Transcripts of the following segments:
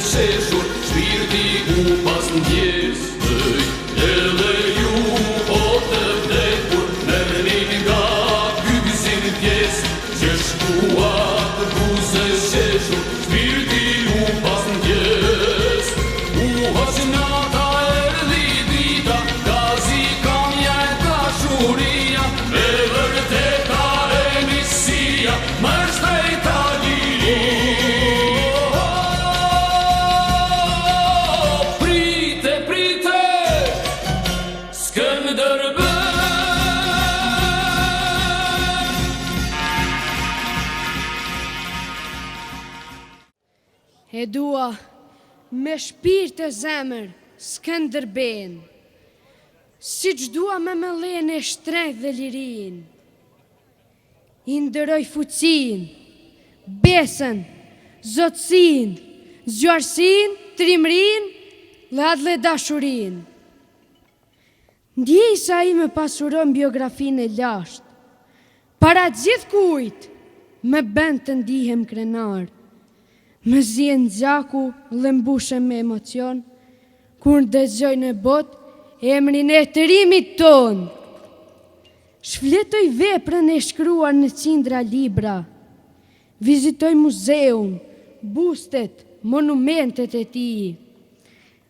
sheshur, shpirti u pas ndjesëj, edhe ju o të vdekur, merrni nga ky gëzim pjesë, që shkuat buzë sheshur, shpirti u pas ndjesë, u hoq nata erdhi dita, gazi kam janë dashuria, me vërteta e misia, më shpejta E dua me shpirt e zemër Skënderben, si që dua me melen e shtrejt dhe lirin. I ndëroj fuqin, besën, zotësin, zgjuarsin, trimrin, dhe dashurin. Ndjej sa i me pasuron biografin e lasht, para gjithë kujt me bën të ndihem krenar. Më zien gjaku dhe mbushem me emocion, kur dëgjoj në bot emrin e të rimit ton. Shfletoj veprën e shkruar në qindra libra, vizitoj muzeum, bustet, monumentet e tij.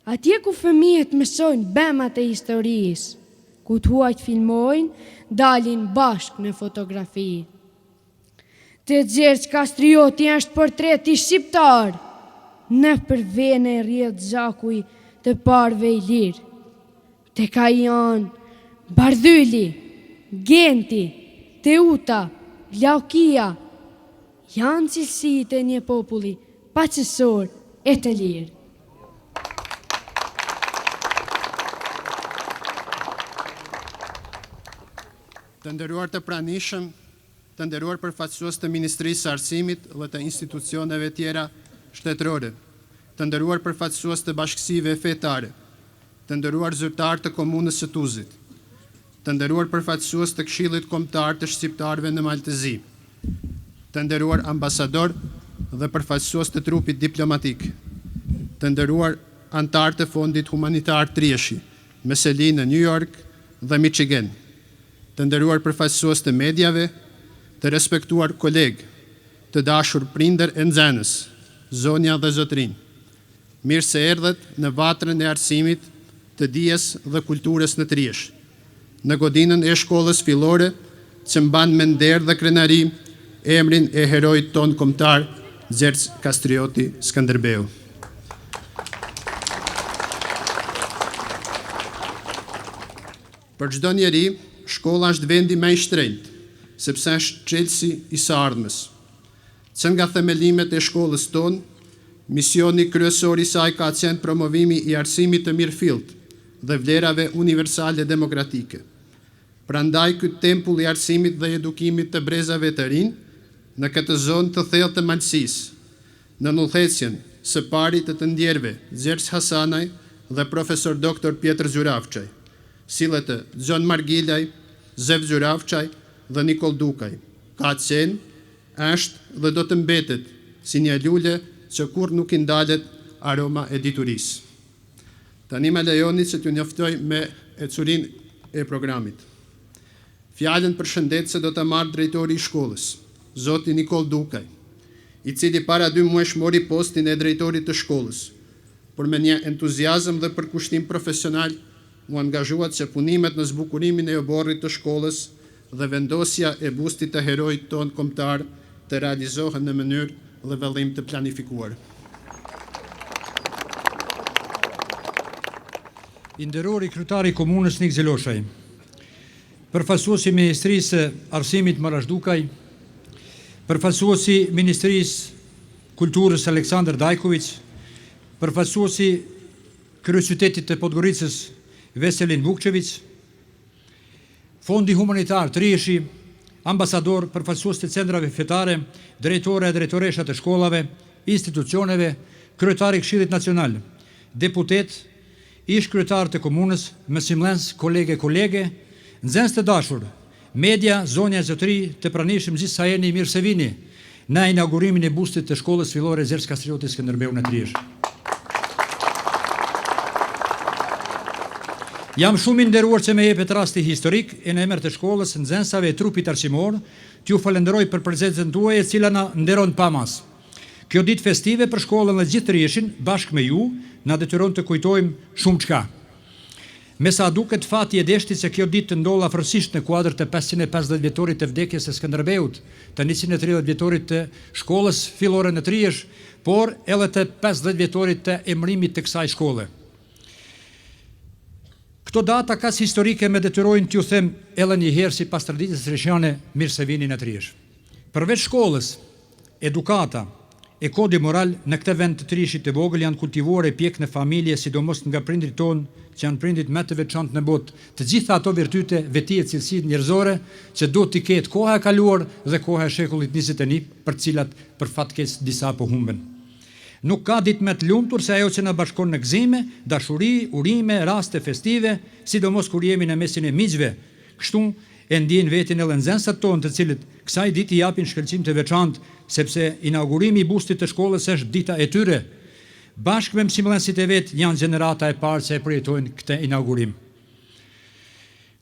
Atje ku fëmijët mësojnë bemat e historisë, ku të huajt filmojnë, dalin bashk në fotografi. Të Gjergj Kastrioti është portreti shqiptar, në përvene rrjedh gjakuj të parve i lirë. Të Kajan, Bardhyli, Genti, Teuta, Glaukia, janë cilësitë e një populli paqësor e të lirë. Të nderuar të pranishëm, të nderuar përfaqësues të Ministrisë së Arsimit dhe të institucioneve tjera shtetërore, të nderuar përfaqësues të bashkësive fetare, të nderuar zyrtar të komunës së Tuzit, të nderuar përfaqësues të Këshillit Kombëtar të Shqiptarëve në Maltezi, të nderuar ambasador dhe përfaqësues të trupit diplomatik, të nderuar antar të Fondit Humanitar Trieshi, me seli në New York dhe Michigan, të nderuar përfaqësues të mediave, të respektuar kolegë, të dashur prindër e nxënës, zonja dhe zotrin. Mirë se erdhët në vatrën e arsimit, të dijes dhe kulturës në Triesh, në godinën e shkollës fillore që mban me nder dhe krenari emrin e herojit ton kombëtar Gjergj Kastrioti Skënderbeu. Për çdo njeri, shkolla është vendi më i shtrenjtë, sepse është çelësi i së ardhmes. Që nga themelimet e shkollës tonë, misioni kryesor i saj ka qenë promovimi i arsimit të mirëfillt dhe vlerave universale demokratike. Prandaj ky tempull i arsimit dhe edukimit të brezave të rinj, në këtë zonë të thellë të Malësisë, në udhëhecjen së parit të ndjerëve Gjergj Hasanaj dhe profesor doktor Pjetër Gjuravçaj, sillet e Gjon Margilaj, Zev Gjuravçaj dhe Nikol Dukaj, ka qenë, është dhe do të mbetet si një lule që kur nuk i ndalet aroma e diturisë. Tani më lejoni që t'ju njoftoj me ecurin e programit. Fjalën për shëndetëse do të marrë drejtori i shkollës, zoti Nikol Dukaj, i cili para 2 muajsh mori postin e drejtorit të shkollës, por me një entuziazëm dhe përkushtim profesional u angazhuat që punimet në zbukurimin e oborrit të shkollës dhe vendosja e bustit të herojit ton kombëtar të realizohen në mënyrë dhe vellim të planifikuar. I nderori kryetari i komunës Nik Zeloshaj, përfaqësuesi i Ministrisë së Arsimit Marash Dukaj, përfaqësuesi i Ministrisë Kulturës Aleksandër Dajković, përfaqësuesi kryeqytetit të Podgoricës Veselin Vukčević, Fondi Humanitar Trieshi, ambasador, përfaqësues të centrave fetare, drejtore e drejtoresha të shkollave, institucioneve, kryetari i Këshillit Nacional, deputet, ish kryetar të komunës, mësimdhënës, kolege, nxënës të dashur, media, zonja e zotëri, të pranishëm gjithë sa jeni mirë se vini në inaugurimin e bustit të shkollës fillore Gjergj Kastrioti Skënderbeu në Triesh. Jam shumë i nderuar që më jepet rasti historik e në emër të shkollës, nxënësave e trupit arsimor, t'ju falenderoj për prezencën tuaj e cila na nderon pa mas. Kjo ditë festive për shkollën dhe gjithë rjeshin, bashkë me ju, na detyron të kujtojmë shumë çka. Me sa duket fati e deshti se kjo ditë të ndodh afërsisht në kuadër të 550 vjetorit të vdekjes së Skënderbeut, të 130 vjetorit të shkollës fillore në Trijesh, por edhe të 50 vjetorit të emërimit të kësaj shkolle. Këto data kas historike me detyrojnë t'ju them edhe një herë sipas traditës rishane mirë se vini në Trijesh. Përveç shkollës, edukata e kodi moral në këtë vend të Trijeshit të vogël janë kultivuar e pjek në familje, sidomos nga prindrit tonë që janë prindrit më të veçantë në botë, të gjitha ato virtyte, veti e cilësitë njerëzore që duhet t'i ketë koha e kaluar dhe koha e shekullit 21, për cilat për fatkeq disa po humben. Nuk ka ditë më të lumtur se ajo që na bashkon në gëzime, dashuri, urime, raste festive, sidomos kur jemi në mesin e miqve. Kështu e ndjejnë veten edhe nxënësat tonë, të cilët kësaj ditë i japin shkëlqim të veçantë, sepse inaugurimi i bustit të shkollës është dita e tyre. Bashkë me mësimdhënësit e vet janë gjenerata e parë që e përjetojnë këtë inaugurim.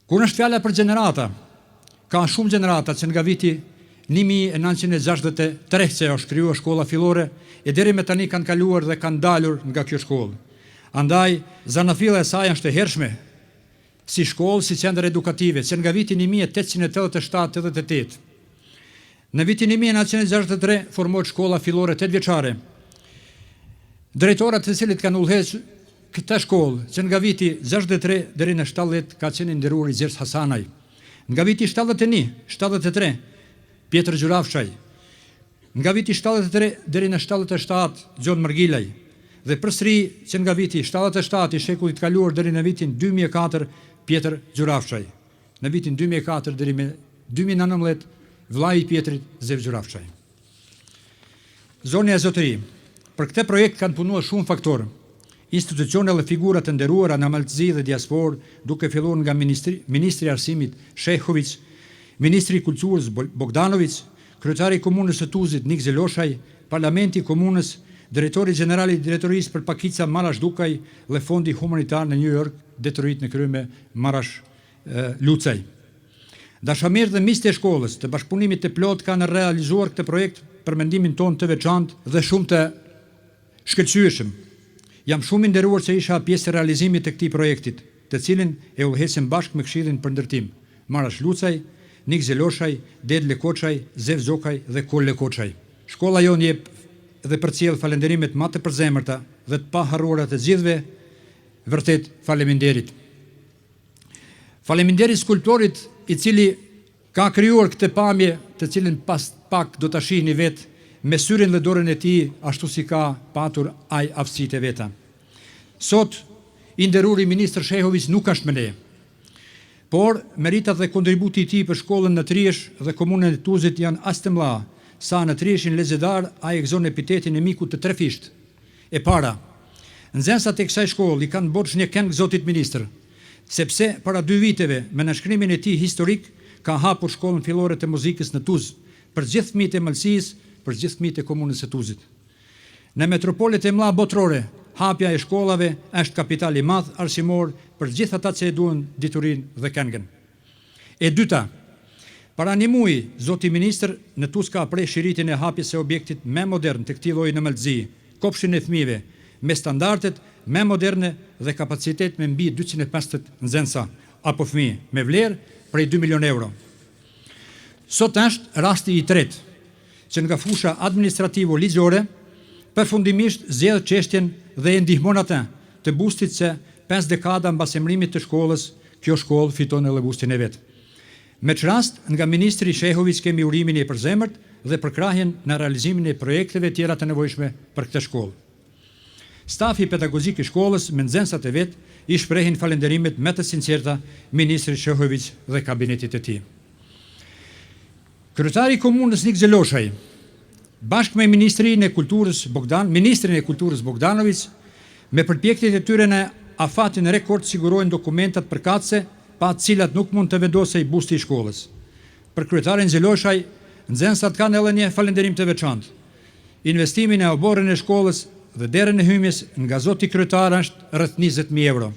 Kur është fjala për gjenerata, ka shumë gjenerata që nga viti 1963 që është krijuar shkolla fillore e deri me tani kanë kaluar dhe kanë dalur nga kjo shkollë. Andaj zanafilla e saj është e hershme si shkollë, si qendër edukative, që nga viti 1887-88. Në vitin 1963 formohet shkolla fillore 8 vjeçare. Drejtorat të cilët kanë udhëhequr këtë shkollë, që nga viti 63 deri në 70 ka qenë nderuar i Xherz Hasanaj. Nga viti 71-73 Pjetër Gjurafshaj. Nga viti 73 deri në 77 Gjon Mërgilaj. Dhe përsëri që nga viti 77 i shekullit të kaluar deri në vitin 2004 Pjetër Gjurafshaj. Në vitin 2004 deri me 2019 vllai i Pjetrit Zev Gjurafshaj. Zonja e Zotëri. Për këtë projekt kanë punuar shumë faktorë, institucione dhe figura të nderuara në Maltëzi dhe diasporë, duke filluar nga Ministri i Arsimit Shehović, Ministri i Kulturës Bogdanović, Kryetari i Komunës së Tuzit Nik Zeloshaj, Parlamenti i Komunës, Drejtori Gjenerali i Drejtorisë për Pakica Marash Dukaj dhe Fondi Humanitar në New York, detyruar në krye me Marash Lucaj. Dashamirë dhe miqtë e shkollës të bashkëpunimit të plot kanë realizuar këtë projekt për mendimin tonë të veçantë dhe shumë të shkëlqyeshëm. Jam shumë i nderuar që isha pjesë e realizimit të këtij projektit, të cilin e udhëhecëm bashkë me Këshillin për ndërtim, Marash Lucaj, Nik Zeloshaj, Dedle Koçaj, Zev Zokaj dhe Kolle Koçaj. Shkolla jonë jep dhe përcjell falënderimet më të përzemërta dhe të paharruara të gjithëve, vërtet faleminderit. Faleminderit skulptorit i cili ka krijuar këtë pamje, të cilën pas pak do ta shihni vetë me syrin dhe dorën e tij, ashtu si ka patur ai aftësitë e veta. Sot i nderuari ministër Shehović nuk është me ne, por meritat dhe kontributi i tij për shkollën në Trijesh dhe komunën e Tuzit janë as të mëdha, sa në Trijeshin Lezedar ai e gëzon epitetin e mikut të trefisht. E para, nxënësat e kësaj shkolle i kanë borxh një këngë zotit ministër, sepse para 2 viteve me nënshkrimin e tij historik ka hapur shkollën fillore të muzikës në Tuz për gjithë fëmijët e Malësisë, për gjithë fëmijët e komunës së Tuzit. Në metropolet e mëdha botërore, hapja e shkollave është kapital i madh arsimor për gjithë ata që e duan diturinë dhe këngën. E dyta, para një muaji, zoti ministër në Tuz ka prej shiritjen e hapjes së objektit më modern të këtij lloji në Malëzi, kopshin e fëmijëve, me standardet më moderne dhe kapacitet me mbi 250 nxënësa apo fëmijë, me vlerë prej 2 milion euro. Sot është rasti i tretë që nga fusha administrativo-ligjore përfundimisht zgjedh çështjen dhe e ndihmon atë të bustit që 5 dekada mbas emërimit të shkollës, kjo shkollë fiton edhe bustin e vet. Me që rast, nga Ministri Shehović kemi urimin e përzemërt dhe përkrahjen në realizimin e projekteve tjera të nevojshme për këtë shkollë. Stafi pedagogjik i shkollës me nxënësat e vet i shprehin falënderimet me të sinqerta Ministrit Shehović dhe kabinetit e tij. Kryetari i Komunës Nik Zeloshaj, bashkë me Ministrin e Kulturës Bogdanović, me përpjekjet e tyre në afatin rekord sigurojnë dokumentat përkatëse, pa të cilat nuk mund të vendosej busti i shkollës. Për kryetarin Zeloshaj, nxënësat kanë edhe një falënderim të veçantë. Investimin e oborrën e shkollës dhe derën e hymjes nga zoti kryetar është rreth 20.000 euro.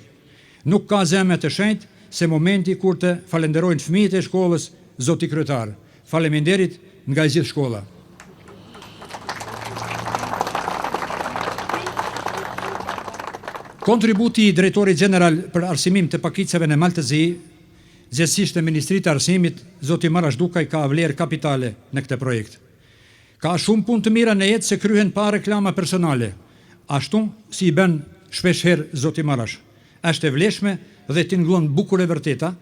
Nuk ka zemre të shenjtë se momenti kur të falenderojnë fëmijët e shkollës, zoti kryetar. Faleminderit nga e gjithë shkolla. Kontributi i drejtorit general për arsimim të pakicave në Maltëzi, zgjatësisht në Ministritë të Arsimit, zoti Marash Dukaj, ka vlerë kapitale në këtë projekt. Ka shumë punë të mira në jetë se kryhen pa reklama personale, ashtu si i bën shpesh herë zoti Marash. Është e vlefshme dhe tingëllon bukur e vërteta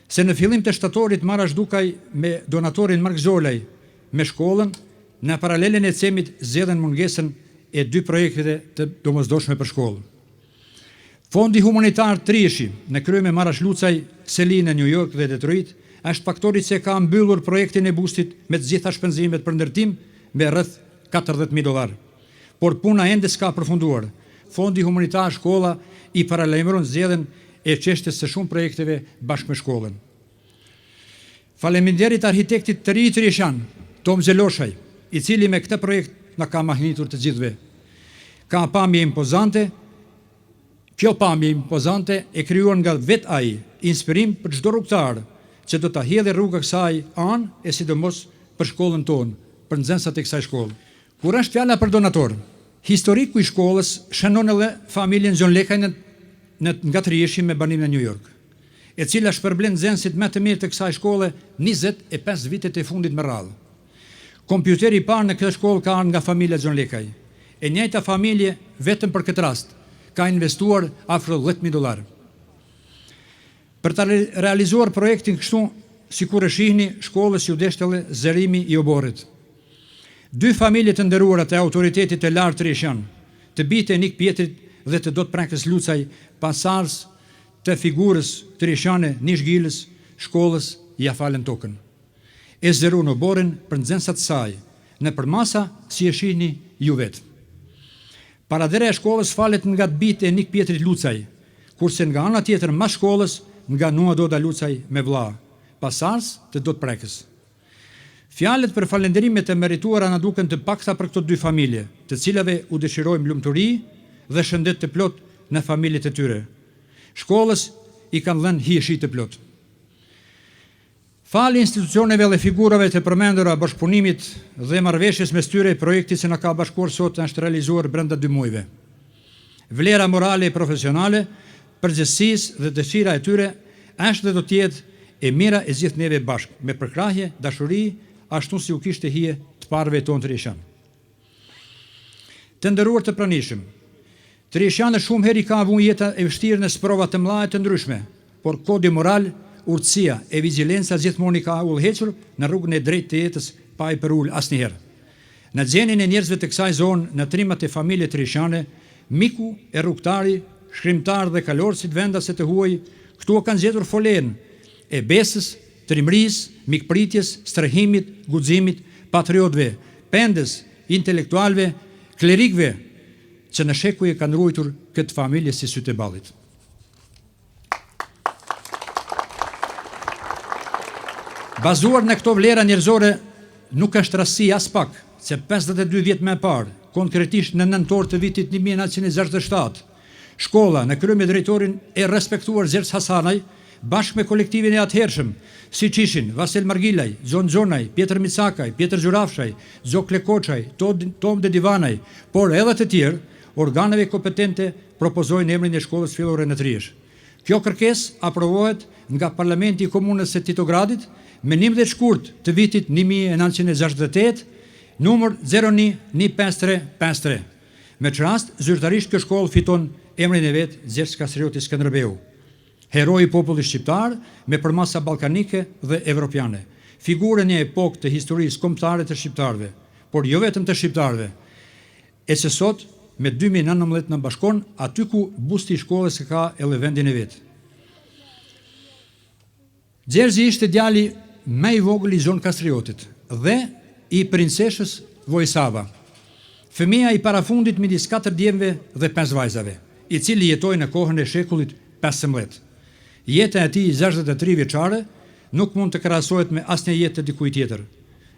se në fillim të shtatorit Marash Dukaj me donatorin Mark Zolaj me shkollën, në paralelen e cemit zgjedhen mungesën e 2 projekteve të domosdoshme për shkollën. Fondi humanitar Trishi në krye me Marash Lucaj, Seli në New York dhe Detroit, është faktori se ka mbyllur projektin e bustit me të gjitha shpenzimet për ndërtim me rreth $40.000. Por puna ende s'ka përfunduar. Fondi humanitar shkolla i paralajmëron zgjedhjen e çështjes së shumë projekteve bashkë me shkollën. Faleminderit arkitektit të ri Trishan, Tom Zeloshaj, i cili me këtë projekt na ka mahnitur të gjithëve. Ka pamje impozante. Kjo pamje impozante e krijuar nga vet ai, inspirim për çdo rrugtar që do ta hidhë rruga kësaj anë e sidomos për shkollën tonë, për nxënësat e kësaj shkolle. Kur është fjala për donator, historiku i shkollës shënon edhe familjen John Lekaj nga Trishi me banim në New York, e cila shpërblen nxënësit më të mirë të kësaj shkolle 25 vitet e fundit me radhë. Kompjuteri i parë në këtë shkollë ka ardhur nga familja John Lekaj. E njëjta familje vetëm për këtë rast ka investuar afro $10.000. Për të realizuar projektin kështu, si kur e shihni, shkollës ju deshtëlle zërimi i oborit. 2 familje të nderuara të autoritetit të lartë Trishan, të bijtë e Nik Pjetrit dhe të dot prekës Lucaj, pasardhës të figurës Trishane Nish Gilës, shkollës ja falën tokën. E zëruan oborin për nxënësat e saj, në përmasa si e shihni ju vetë. Paradera e shkollës falet nga të bijtë e Nik Pjetrit Lucaj, kurse nga ana tjetër mas shkollës nga Nua Doda Lucaj me vlla, pasardhës të dot prekës. Fjalët për falënderimet e merituara na duken të pakta për këto 2 familje, të cilave u dëshirojmë lumturi dhe shëndet të plot në familjet e tyre. Shkollës i kanë dhënë hijeshi të plot. Fali institucioneve dhe figurave të përmendura bashkëpunimit dhe marrëveshjes mes tyre, projekti që na ka bashkuar sot është realizuar brenda 2 muajve. Vlera morale e profesionale, përgjegjësisë dhe dëshira e tyre është dhe do të jetë e mira e gjithë neve bashkë, me përkrahje, dashuri, ashtu si u kishte hije të parëve tonë Trishan. Të nderuar të pranishëm, Trishan shumë herë ka avuar jeta e vështirë në sprova të mëdha të ndryshme, por kodi moral, urtësia e vigjilenca gjithmonë ka udhëhequr në rrugën e drejtë të jetës pa i përul asnjëherë. Në gjendjen e njerëzve të kësaj zonë, në trimat e familje Trishane, miku e rrugtari, shkrimtar dhe kalorësit vendase të huaj, këtu kanë gjetur folen e besës, trimërisë, mikpritjes, strehimit, guximit, patriotëve, pendes, intelektualëve, klerikëve, që në shekuj e kanë ruajtur këtë familje si sytë e ballit. Bazuar në këto vlera njerëzore, nuk është rasti as pak se 52 vjet më parë, konkretisht në nëntor të vitit 1967, shkolla në krye me drejtorin e respektuar Zerç Hasanaj, bashkë me kolektivin e atëhershëm, siç ishin Vasel Margilaj, Zon Zonaj, Pjetër Micakaj, Pjetër Gjurafshaj, Zokle Koçaj, Tom de Divanaj, por edhe të tjerë, organeve kompetente propozojnë emrin e shkollës fillore në Trish. Kjo kërkesë aprovohet nga Parlamenti i Komunës së Titogradit me 11 shkurt të vitit 1968, numër 01-15353. Me që rast, zyrtarisht kjo shkollë fiton emrin e vetë Zerç Kastrioti Skënderbeu, heroi i popullit shqiptar me përmasa ballkanike dhe evropiane, figurën e epokë të historisë kombëtare të shqiptarëve, por jo vetëm të shqiptarëve, e që sot me 2019 në bashkon aty ku busti i shkollës ka edhe vendin e vetë. Gjergji ishte djali më i vogël i Zon Kastriotit dhe i princeshës Vojsava, fëmia i parafundit midis 4 djemve dhe 5 vajzave, i cili jetoi në kohën e shekullit 15. Jeta e tij 63 vjeçare nuk mund të krahasohet me asnjë jetë të dikujt tjetër.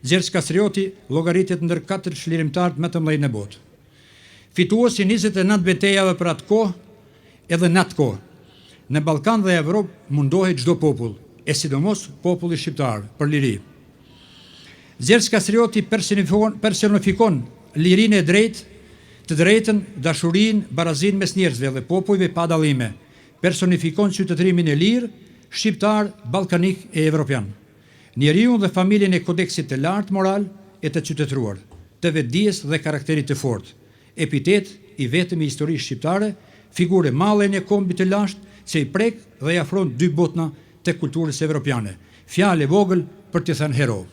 Gjergj Kastrioti llogaritet ndër 4 çlirimtarët më të mëdhenj në botë. Fituesi 29 betejave për atë kohë, edhe në atë kohë. në Ballkan dhe Evropë mundohet çdo popull, e sidomos populli shqiptar, për liri. Gjergj Kastrioti personifikon lirinë e drejtë, të drejtën, dashurinë, barazinë mes njerëzve dhe popujve pa dallime. Personifikon qytetërimin e lirë, shqiptar, ballkanik e evropian. Njeriu dhe familjen e kodeksit të lartë moral e të qytetëruar, të vetdijes dhe karakterit të fortë. Epitet i vetëm i historisë shqiptare, figure mallë e kombit të lashtë që i prek dhe i afron dy botna të kulturës evropiane. Fjalë e vogël për të thënë hero.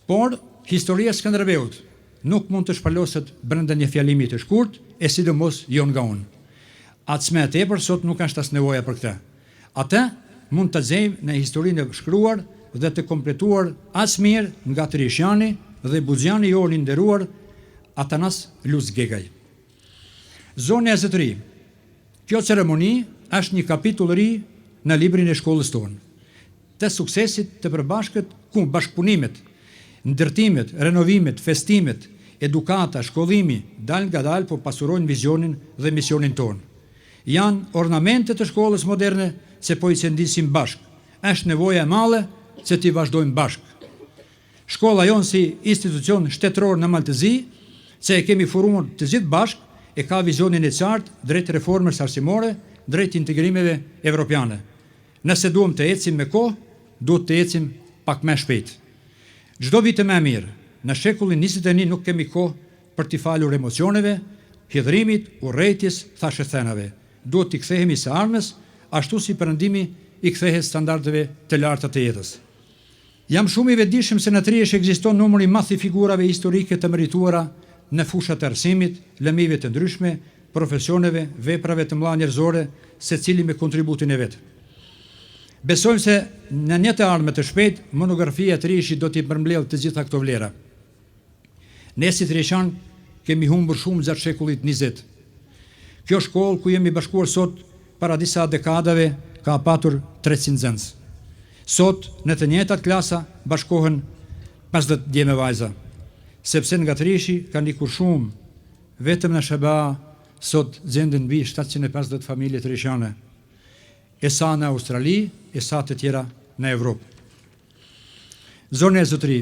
Por historia e Skënderbeut nuk mund të shpaloset brenda një fjalimi të shkurt, e sidomos jo nga unë. Atë më tepër sot nuk është as nevoja për këtë. Atë mund të gjejmë në historinë e shkruar dhe të kompletuar as mirë nga Trishjani dhe Buxhani jonë i nderuar Atanas Luzgegaj. Zona e zotëri. Kjo ceremoni është një kapitull ri në librin e shkollës tonë, të suksesit të përbashkët ku bashkëpunimet, ndërtimet, renovimet, festimet, edukata, shkollimi, dal nga dal po pasurojnë vizionin dhe misionin tonë. Janë ornamentet të shkollës moderne se po i cendisim bashkë. Është nevoja e madhe se t'i vazhdojmë bashkë. Shkolla jonë si institucion shtetëror në Maltëzi, se e kemi formuar të gjithë bashkë, e ka vizionin e qartë drejt reformës arsimore, drejt integrimeve evropiane. Nëse duhem të ecim me kohë, duhet të ecim pak më shpejt. Çdo vit më mirë, në shekullin 21 nuk kemi kohë për t'i falur emocioneve, hidhrimit, urrëties, thashëthenave. Duhet t'i kthehemi së ardhmes, ashtu si perëndimi i kthehet standardeve të larta të jetës. Jam shumë i vetëdijshëm se në Trijesh ekziston numër i madh i figurave historike të merituara në fushat e arsimit, lëmive të ndryshme, profesioneve, veprave të mëdha njerëzore, secili me kontributin e vet. Besojmë se në një të ardhme të shpejt, monografia e Trijeshit do t'i përmbledhë të gjitha këto vlera. Ne si trijeshan kemi humbur shumë gjatë shekullit 20. Kjo shkollë ku jemi bashkuar sot para disa dekadave ka patur 300 nxënës. Sot në të njëjtat klasa bashkohen 50 djemë vajza, sepse nga Trijeshi ka ndikur shumë, vetëm në SBA sot gjenden mbi 750 familje trijeshane, e sa në Australi, e sa të tjera në Evropë. Zona e zotëri.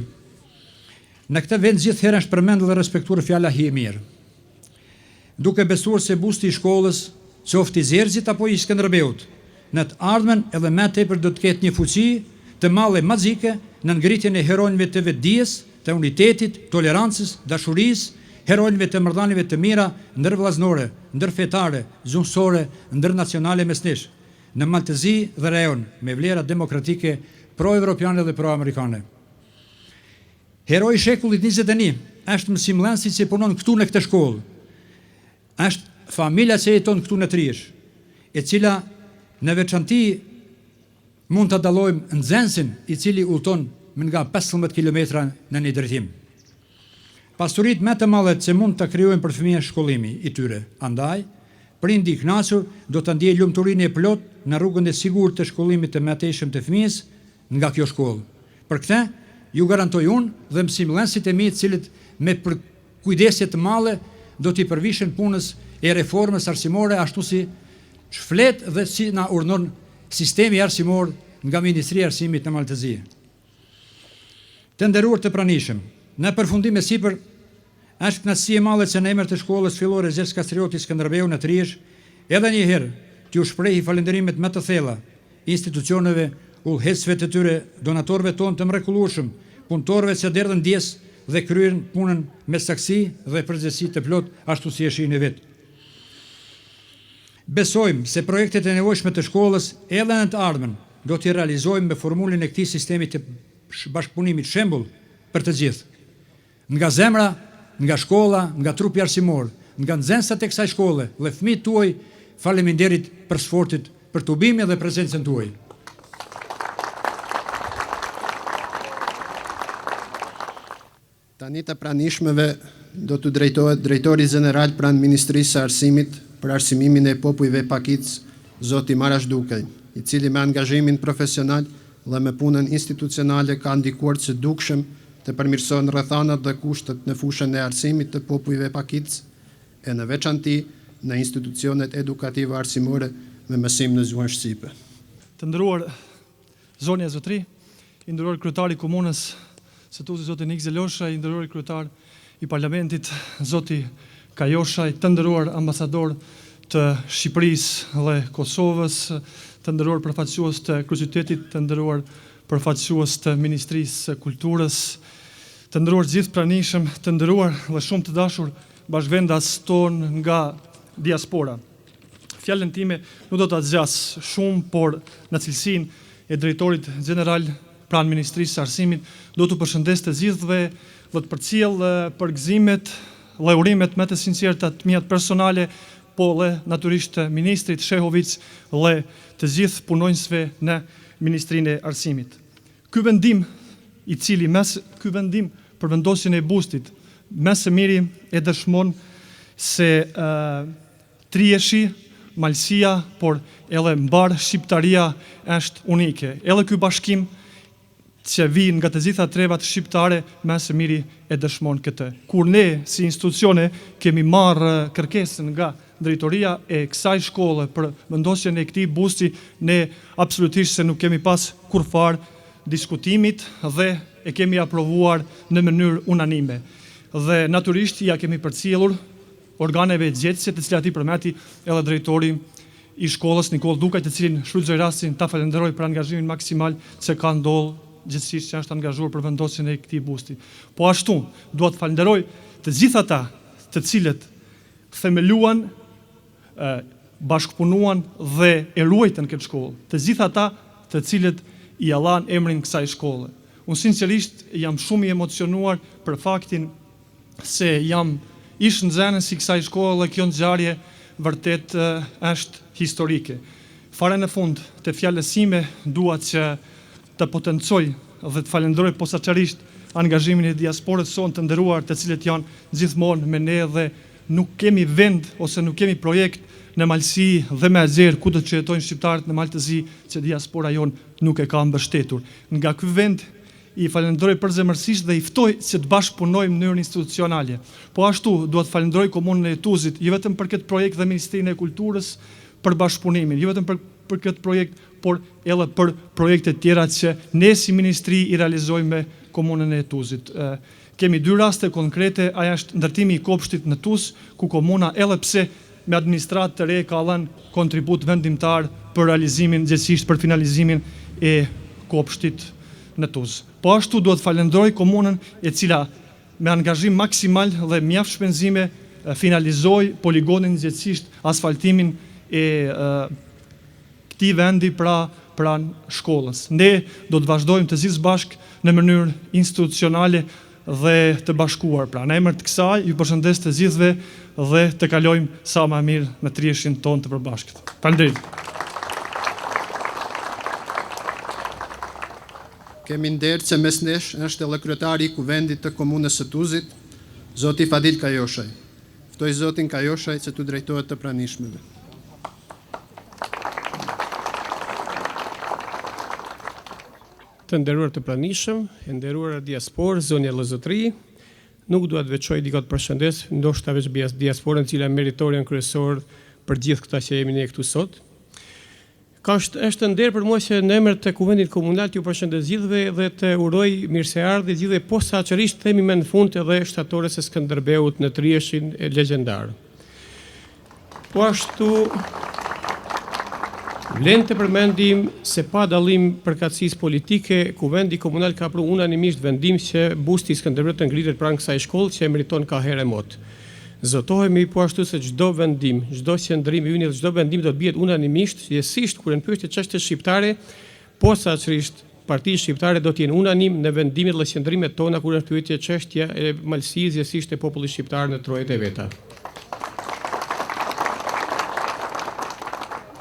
Në këtë vend gjithherë është përmendur dhe respektuar fjala hi e mirë. Duke besuar se busti i shkollës, qoftë i Zjerxhit apo i Skënderbeut, në të ardhmen edhe më tepër do të ketë një fuqi të madhe magjike në ngritjen e heronjve të vetdijes, të unitetit, tolerancës, dashurisë, heronjve të marrëdhënieve të mira ndërvllazënore, ndërfetare, zunësore, ndërnacionale mesnesh, në Maltëzi dhe rajon me vlera demokratike pro-evropiane dhe pro-amerikane. Heroi i shekullit 21 është mësimdhënësi që punon këtu në këtë shkollë. Është familja që jeton këtu në Trijesh, e cila në veçanti mund të dallojmë nxënësin i cili udhton nga 15 kilometra në një drejtim. Pasuritë më të mëdha që mund të krijojmë për fëmijët shkollimi i tyre. Andaj, prindi i kënaqur do të ndjejë lumturinë e plot në rrugën e sigurt të shkollimit të mëtejshëm të fëmijës nga kjo shkollë. Për këtë, ju garantoj unë dhe mësimdhënësit e mi, të cilët me kujdesje të madhe do t'i përvishën punës e reformës arsimore, ashtu si shflet dhe si na urdhëron sistemi arsimor nga Ministria e Arsimit në Maltëzi. Të nderuar të pranishëm, në përfundim e sipër, është kënaqësi e madhe që në emër të shkollës fillore Gjergj Kastrioti Skënderbeu në Trijesh, edhe një herë t'ju shprehi falënderimet më të thella institucioneve, udhëheqësve të tyre, donatorëve tonë të mrekullueshëm, punëtorëve që derdhën dijes dhe kryen punën me saksi dhe përgjegjësi të plot, ashtu si e shihni vetë. Besojmë se projektet e nevojshme të shkollës edhe në të ardhmen do t'i realizojmë me formulën e këtij sistemi të bashkëpunimit shembull për të gjithë. Nga zemra, nga shkolla, nga trupi arsimor, nga nxënësat e kësaj shkolle dhe fëmijët tuaj, faleminderit për sfortit, për tubimin dhe prezencën tuaj. Tani të pranishmeve do të drejtohet drejtori general pranë Ministrisë së Arsimit për arsimimin e popujve Pakicë, zoti Marash Dukaj, i cili me angazhimin profesional dhe me punën institucionale ka ndikuar së dukshëm të përmirëson rrethanat dhe kushtet në fushën e arsimit të popujve Pakicë e në veçanti në institucionet edukative arsimore me mësim në gjuhën shqipe. Të nderuar zonja zotëri, i nderuar kryetari i komunës së Tuzit zoti Nik Zelosha, i nderuar kryetar i parlamentit zoti Kajoshaj, të nderuar ambasador të Shqipërisë dhe Kosovës, të nderuar përfaqësues të kryeqytetit, të nderuar përfaqësues të Ministrisë së Kulturës, të nderuar gjithë pranishëm, të nderuar dhe shumë të dashur bashkëvendas tonë nga diaspora. Fjalën time nuk do ta zgjas shumë, por në cilësinë e drejtorit general pranë Ministrisë së Arsimit, do të përshëndes të gjithëve dhe të përcjell përgëzimet dhe urimet me të sinqerta të mia personale, po dhe natyrisht të ministrit Shehovic dhe të gjithë punonjësve në Ministrinë e Arsimit. Ky vendim ky vendim për vendosjen e bustit më së miri e dëshmon se Trieshi, Malësia, por edhe mbar shqiptaria është unike. Edhe ky bashkim që vijnë nga të gjitha trevat shqiptare më së miri e dëshmon këtë. Kur ne si institucione kemi marrë kërkesën nga drejtoria e kësaj shkolle për vendosjen e këtij busti, ne absolutisht se nuk kemi pas kurfar diskutimit dhe e kemi aprovuar në mënyrë unanime. Dhe natyrisht ja kemi përcjellur organeve gjetëse, të cilat i përmeti edhe drejtori i shkollës Nikol Dukaj, të cilin shfrytëzoj rastin ta falenderoj për angazhimin maksimal që ka ndodhur gjithësisht që është angazhuar për vendosjen e këtij busti. Po ashtu, dua të falenderoj të gjithë ata të cilët themeluan, bashkëpunuan dhe e ruajtën këtë shkollë, të gjithë ata të cilët i allan emrin kësaj shkolle. Unë sinqerisht jam shumë i emocionuar për faktin se jam ish nxënës i kësaj shkolle dhe kjo ngjarje vërtet është historike. Fare në fund të fjalës sime dua që të potencoj dhe të falenderoj posaçërisht angazhimin e diasporës sonë të nderuar, të cilët janë gjithmonë me ne dhe nuk kemi vend ose nuk kemi projekt në Malësi dhe me Azer ku do të jetojnë shqiptarët në Maltëzi që diaspora jonë nuk e ka mbështetur. Nga ky vend i falenderoj përzemërsisht dhe i ftoj që të bashkëpunojmë në mënyrë institucionale. Po ashtu dua të falenderoj komunën e Tuzit, jo vetëm për këtë projekt dhe Ministrinë e Kulturës për bashkëpunimin, jo vetëm për këtë projekt, por edhe për projekte tjera që ne si ministri i realizojmë me komunën e Tuzit. Kemi dy raste konkrete, aja është ndërtimi i kopshtit në Tuz, ku komuna edhe pse me administratë të re ka dhënë kontribut vendimtar për realizimin, gjithësisht për finalizimin e kopshtit në Tuz. Po ashtu duhet falenderoj komunën e cila me angazhim maksimal dhe mjaft shpenzime finalizoi poligonin, gjithësisht asfaltimin e këtij vendi pranë shkollës. Ne do të vazhdojmë të gjithë bashkë në mënyrë institucionale dhe të bashkuar. Pra, në emër të kësaj, ju përshëndes të gjithëve dhe të kalojmë sa më mirë në Trieshin tonë të përbashkët. Faleminderit. Kemi nderë që mes nesh është edhe kryetari i kuvendit të komunës së Tuzit, zoti Fadil Kajoshaj. Ftoj zotin Kajoshaj që të drejtohet të pranishmeve. Të nderuar të pranishëm, e nderuar diasporë, zonja Lëzotri, nuk dua të veçoj dikot përshëndes, ndoshta veç diasporën cila meritorian kryesor për gjithë këta që jemi ne këtu sot. Është nder për mua që në emër të kuvendit komunal t'ju përshëndes gjithëve dhe të uroj mirëseardhje gjithëve, posaçërisht themi më në fund edhe shtatores së Skënderbeut në Trieshin e legjendar. Po ashtu vlen të përmendim se pa dallim përkatësisë politike, kuvendi komunal ka pru unanimisht vendim që busti i Skënderbeut të ngritet pranë kësaj shkollë që e meriton ka herë mot. Zotohemi po ashtu se çdo vendim, çdo qendrim i ynë dhe çdo vendim do të bëhet unanimisht, gjithsesi kur në pyetje çështje shqiptare, posaçërisht Partia Shqiptare do të jenë unanim në vendimet dhe qendrimet tona kur është pyetje çështja e malësisë, gjithsesi e popullit shqiptar në trojet e veta.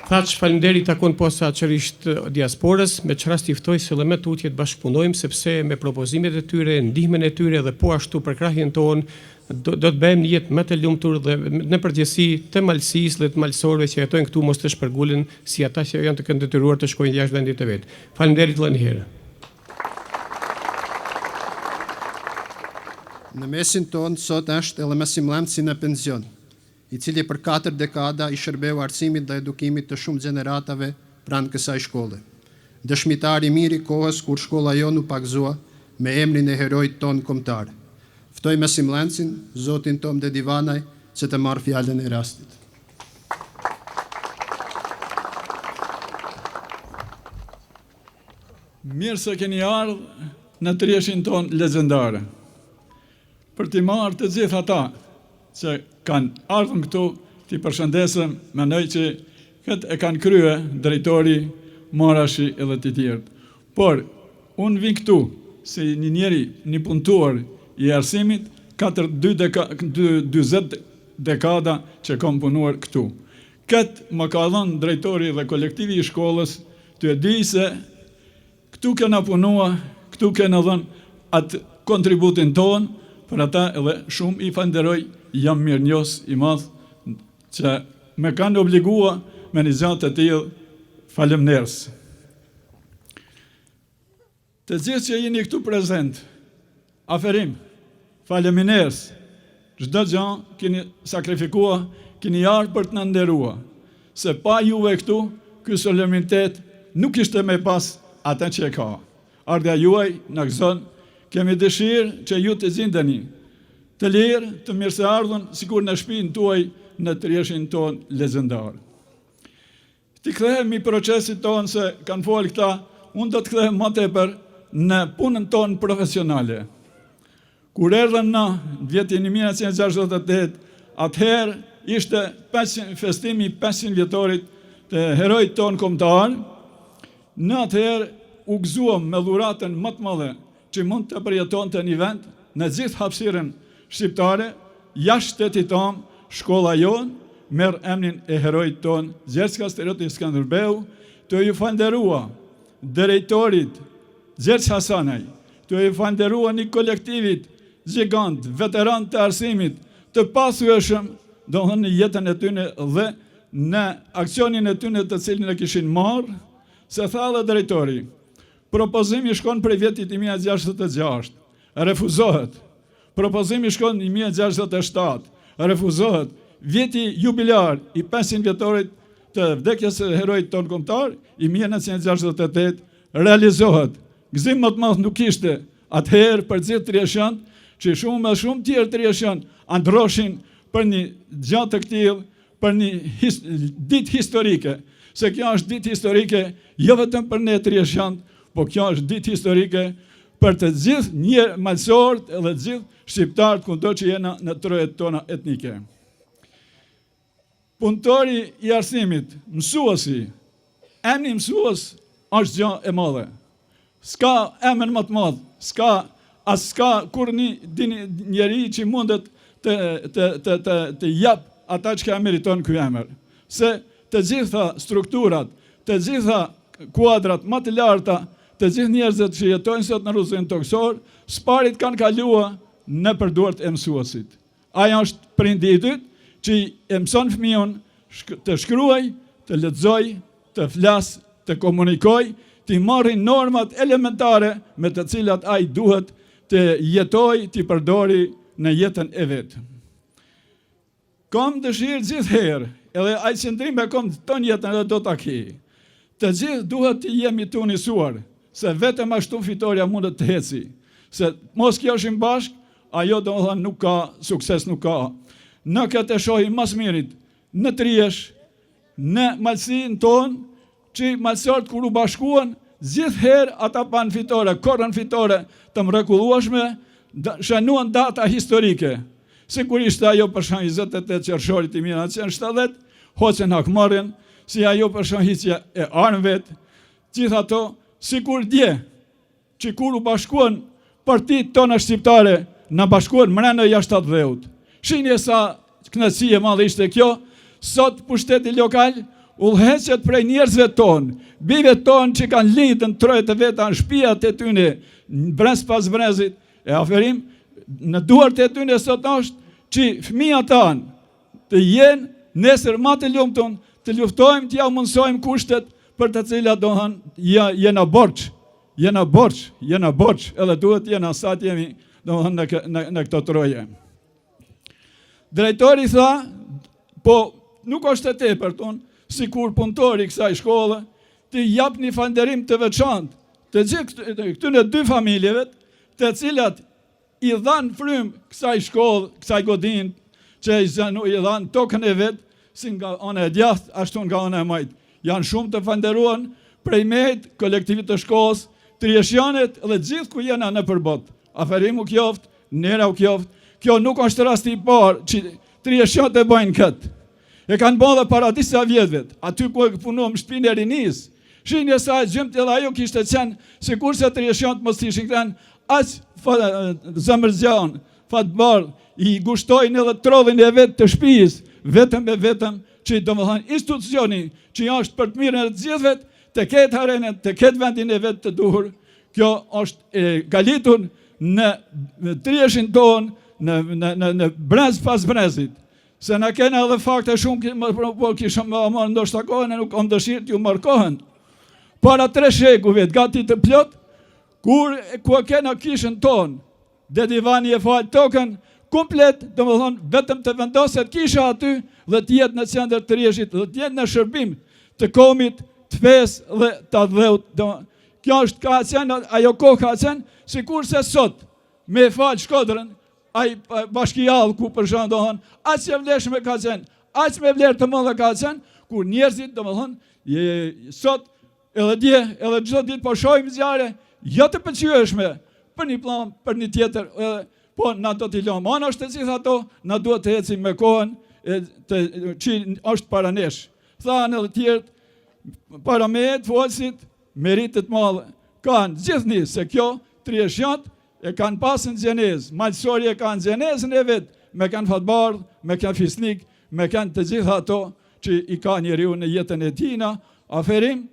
Thaç faleminderit takon posaçërisht diasporës, me çrast i ftoj se me tutje të bashkëpunojmë sepse me propozimet e tyre, ndihmën e tyre dhe po ashtu për krahjen tonë do të bëjmë një jetë më të lumtur dhe në përgjithësi të malësisë dhe të malësorëve që jetojnë këtu mos të shpërgulen si ata që janë të këndetyruar të shkojnë jashtë vendit të vet. Faleminderit edhe një herë. Në mesin tonë sot është edhe më simllam si në pension. i cili për 4 dekada i shërbeu arsimit dhe edukimit të shumë gjeneratave pranë kësaj shkolle. Dëshmitar i mirë i kohës kur shkolla jonë u pagëzua me emrin e herojt ton kombëtar. Ftoj me simlencin, zotin Tom Dedivanaj, që të marrë fjallën e rastit. Mirë se keni ardhë në treshin ton legendare. Për t'i marrë të gjithë ata që kanë ardhën këtu, t'i përshëndesëm, mendoj që këtë e kanë krye drejtori, Marashi edhe të tjerë. Por, unë vin këtu si një njeri, një punëtuar i arsimit, 20 dekada që kom punuar këtu. Këtë më ka dhënë drejtori dhe kolektivi i shkollës, të e di se këtu kena punua, këtu kena dhënë atë kontributin tonë, për ata edhe shumë i falenderoj, jam mirënjohës i madh që me kanë obligua me një gjatë të tillë. Faleminderit. Të gjithë që jeni këtu prezent, aferim, faleminderit. Çdo gjë keni sakrifikua, keni ardhur për të na nderua. Se pa juve këtu, ky solemnitet nuk ishte me pas atë që e ka. Ardha juaj na gëzon, kemi dëshirë që ju të gjendeni të lirë, të mirëseardhur sikur në shtëpinë tuaj në treshin ton legjendar. Ti kthehemi procesit tonë se kanë folë këta, unë do të kthehem më tepër në punën tonë profesionale. Kur erdhëm në vitin 1968, atëherë ishte festimi 500 vjetorit të herojt tonë kombëtar. Në atëherë u gëzuam me dhuratën më të madhe që mund të përjetonte një vend në gjithë hapësirën shqiptare, jashtë shtetit tonë, shkolla jonë merr emrin e herojt tonë, Gjergj Steroti Skënderbeu, të ju falenderua drejtorit Gjergj Hasanaj, të ju falenderua një kolektivit gjigant, veteran të arsimit, të pasueshëm, domethënë në jetën e tyre dhe në aksionin e tyre të cilin e kishin marrë, se tha dhe drejtori, propozimi shkon prej vitit 1966, refuzohet. Propozimi shkon 1967, refuzohet. Vjeti jubilar i 500 vjetorit të vdekjes së herojit ton kombëtar i 1968 realizohet. Gëzim më të madh nuk ishte atëherë për gjithë treshan, që shumë tjerë treshan androshin për një gjatë të këtillë, për një ditë historike, se kjo është ditë historike jo vetëm për ne treshan, po kjo është ditë historike për të gjithë një malsorët edhe të gjithë shqiptarët kudo që jena në trojet tona etnike. Punëtori i arsimit, mësuesi, emri mësues është gjë e madhe. S'ka emër më të madh, s'ka kur një njeri që mundet të jap ata që meriton ky emër. Se të gjitha strukturat, të gjitha kuadrat më të larta, të gjithë njerëzit që jetojnë sot në rrugën toksor, sparit kanë kaluar në përduart e mësuesit. Aja është prindi i dytë, që e mëson fëmijën të shkruaj, të lexoj, të flas, të komunikoj, të marrë normat elementare me të cilat ai duhet të jetoj, të përdori në jetën e vet. Kam dëshirë gjithherë, edhe ai qëndrim e kam ton jetën edhe do ta ki. Të gjithë duhet të jemi të unisuar, se vetëm ashtu fitoria mund të heci. Se mos kjoshim bashk, ajo do të thënë nuk ka sukses, nuk ka. Në këtë e shohim mas mirit, në Triesh, në malsinë tonë, që malsorët kur u bashkuan, gjithherë ata panë fitore, korën fitore të mrekullueshme, shënuan data historike. Sigurisht ajo për shkak 28 qershorit i 1970, hoqen hakmarrjen, si ajo për shkak hiqja e armëve, gjithë ato, sikur dje, që kur u bashkuan partitë tona shqiptare, në bashkuan mrena jashtë atë dheut. Shinje sa kënaqësi e madhe ishte kjo, sot pushteti lokal udhëheqet prej njerëzve tonë, bive tonë që kanë lidhën trojet e veta në shtëpiat e tyre, brez pas brezit, e aferim, në duart e tyre sot është që fëmijët tanë të jenë nesër më të lumtur, të luftojmë, të ja mundsojmë kushtet për të cilat do thënë jena borç, edhe duhet jena sa të jemi do thënë në këto troje. Drejtori tha, po nuk është e tepër tonë, si kur punëtori kësaj shkolle, të jap një falënderim të veçantë të gjithë këtyre dy familjeve, të cilat i dhanë frymë kësaj shkollë, kësaj godin, që i dhanë tokën e vetë, si nga ana e djathtë, ashtu nga ana e majtë. Janë shumë të falënderuar prej mehet, kolektivit të shkollës, Trieshjanët dhe gjithë ku jena në përbot. Aferimu kjoft, nera u kjoft, kjo nuk është rasti i parë që Trieshjanët e bëjnë këtë. E kanë bërë dhe para disa vjetëve, aty ku e punuam shtëpinë e rinis, shinje sa e gjymt edhe ajo kishte qenë, si kur se Trieshjanët mos ishin këten, aq zemërzjan, fatbar, i gushtojnë edhe trodhin e vetë të shpijis, vetëm e vetëm, që do më thënë institucioni që është për të mirën e të gjithëve, të ketë arenën, të ketë vendin e vetë të duhur. Kjo është galitur në Trieshin tonë, në brez pas brezit. Se në kena edhe fakte shumë, po kishëm më ndoshta kohën, e nuk kam dëshirë t'ju markohen. Para 3 shekujve, gati të plot, ku kena kishën tonë, dhe divani e falë tokën, komplet, do më thonë, vetëm të vendoset kisha aty, dhe t'jetë në qendër të Trieshit, dhe t'jetë në shërbim të komit, të fes dhe të adheut. Kjo është ka qenë, ajo kohë ka qenë, si kur se sot, me falë Shkodrën, ai bashkijallë ku për shkak do thonë, aq e vleshme ka qenë, aq me vlerë të mëdha ka qenë, kur njerëzit do më thonë, sot edhe dje, edhe çdo ditë po shohim zjarre, jo të pëlqyeshme, për një plan, për një tjetër, po na do t'i lëmë. Ana është të gjithë ato, na duhet të ecim me kohën, që është para nesh. Thanë edhe tjertë, para me të folësit, meritet madhe. Kanë gjithni se kjo, Trieshjanët, e kanë pasën gjenezë, malësori e kanë gjenezën e vetë, me kanë fatbardh, me kanë fisnik, me kanë të gjitha ato që i ka njeriu në jetën e tina. Aferim,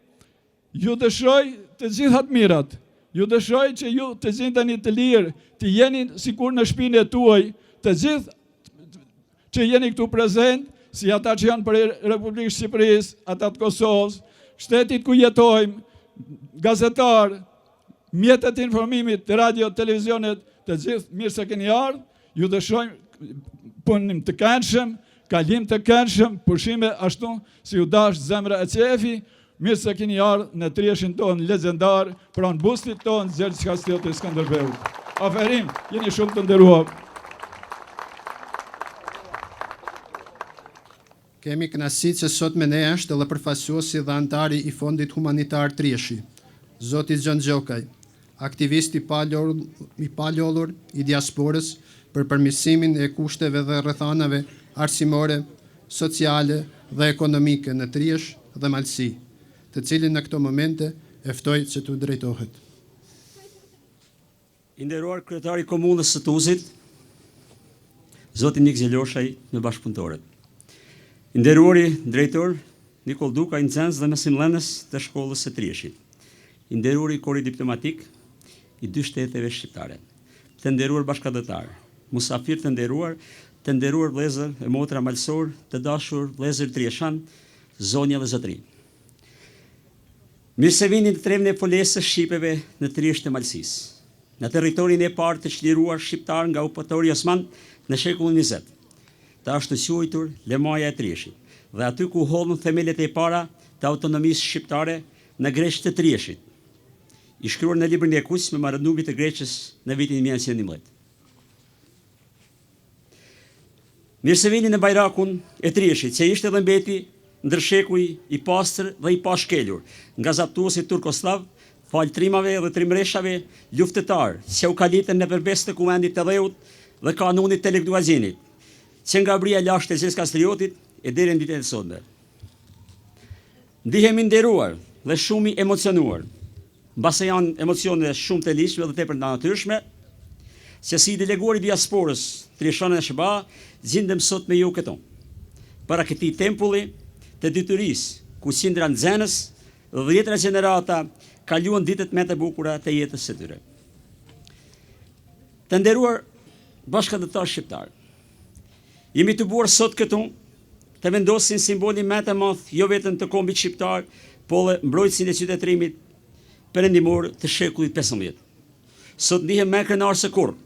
ju dëshiroj të gjithat mirat, ju dëshiroj që ju të gjendeni të lirë, të jeni sikur në shpinë e tuaj, të gjithë që jeni këtu prezent, si ata që janë për Republikën Shqipërisë, ata të Kosovës, shtetit ku jetojmë, gazetarë, mjetet informimit, radio, televizionet, të gjithë mirë se keni ardhur, ju dëshirojmë punim të këndshëm, kalim të këndshëm, pushime ashtu si u dash zemra e qefi, mirë se keni ardhur në Trieshin tonë legendar, pranë bustit tonë Gjergj Kastrioti Skënderbeut. Aferim, jeni shumë të nderuar. Kemi kënaqësinë që sot me ne është edhe përfaqësuesi dhe antari i Fondit Humanitar Trieshi, Zoti Xhan Gjokaj, aktivist i paljollur i diasporës për përmirësimin e kushteve dhe rrethanave arsimore, sociale dhe ekonomike në Triesh dhe Malësi, të cilin në këto momente e ftoj që t'u drejtohet. I nderuar kryetari i komunës së Tuzit, Zoti Nik Zeloshaj me bashkëpunëtorët. I nderuari drejtor Nikol Duka, i nxënës dhe mësimdhënës të shkollës së Trieshit. I nderuari kori diplomatik i 2 shteteve shqiptare. Të nderuar bashkëdhëtar, musafir të nderuar vëllezër e motra malësor, të dashur vëllezër trieshan, zonja dhe zotëri. Mirë se vini në trevën e folesës shqipeve në Triesht të Malësisë, në territorin e parë të çliruar shqiptar nga okupatori osman në shekullin 20. Të ashtu quajtur Lemaja e Trieshit, dhe aty ku hodhën themelet e para të autonomisë shqiptare në Greqë të Trieshit, i shkruar në librin e Kuq me marrëdhëniet të Greqës në vitin 1911. Mirë se vini në bajrakun e Trieshit, që ishte dhe mbeti ndërshekuj i pastër dhe i pashkelur nga zaptuesit turkoslav, faltrimave dhe trimreshave luftetar që u kalitën në përbes të Kuvendit të Dheut dhe kanunit të Lekduazinit, që nga bria lashtë e Gjergj Kastriotit e deri në ditën e sotme. Ndihemi nderuar dhe shumë i emocionuar, mbase janë emocione shumë të lishme dhe tepër natyrshme, që si deleguar i diasporës Trieshane e SBA, gjendem sot me ju këtu, para këtij tempulli të detyrisë, ku qindra nxënës dhe 10 gjenerata kaluan ditët më të bukura të jetës së tyre. Të nderuar bashkëdhëtar shqiptar, jemi të buar sot këtu të vendosin simbolin më të madh jo vetëm të kombit shqiptar, por dhe mbrojtësin e qytetërimit perëndimor të shekullit 15. Sot ndihem më krenar se kurrë,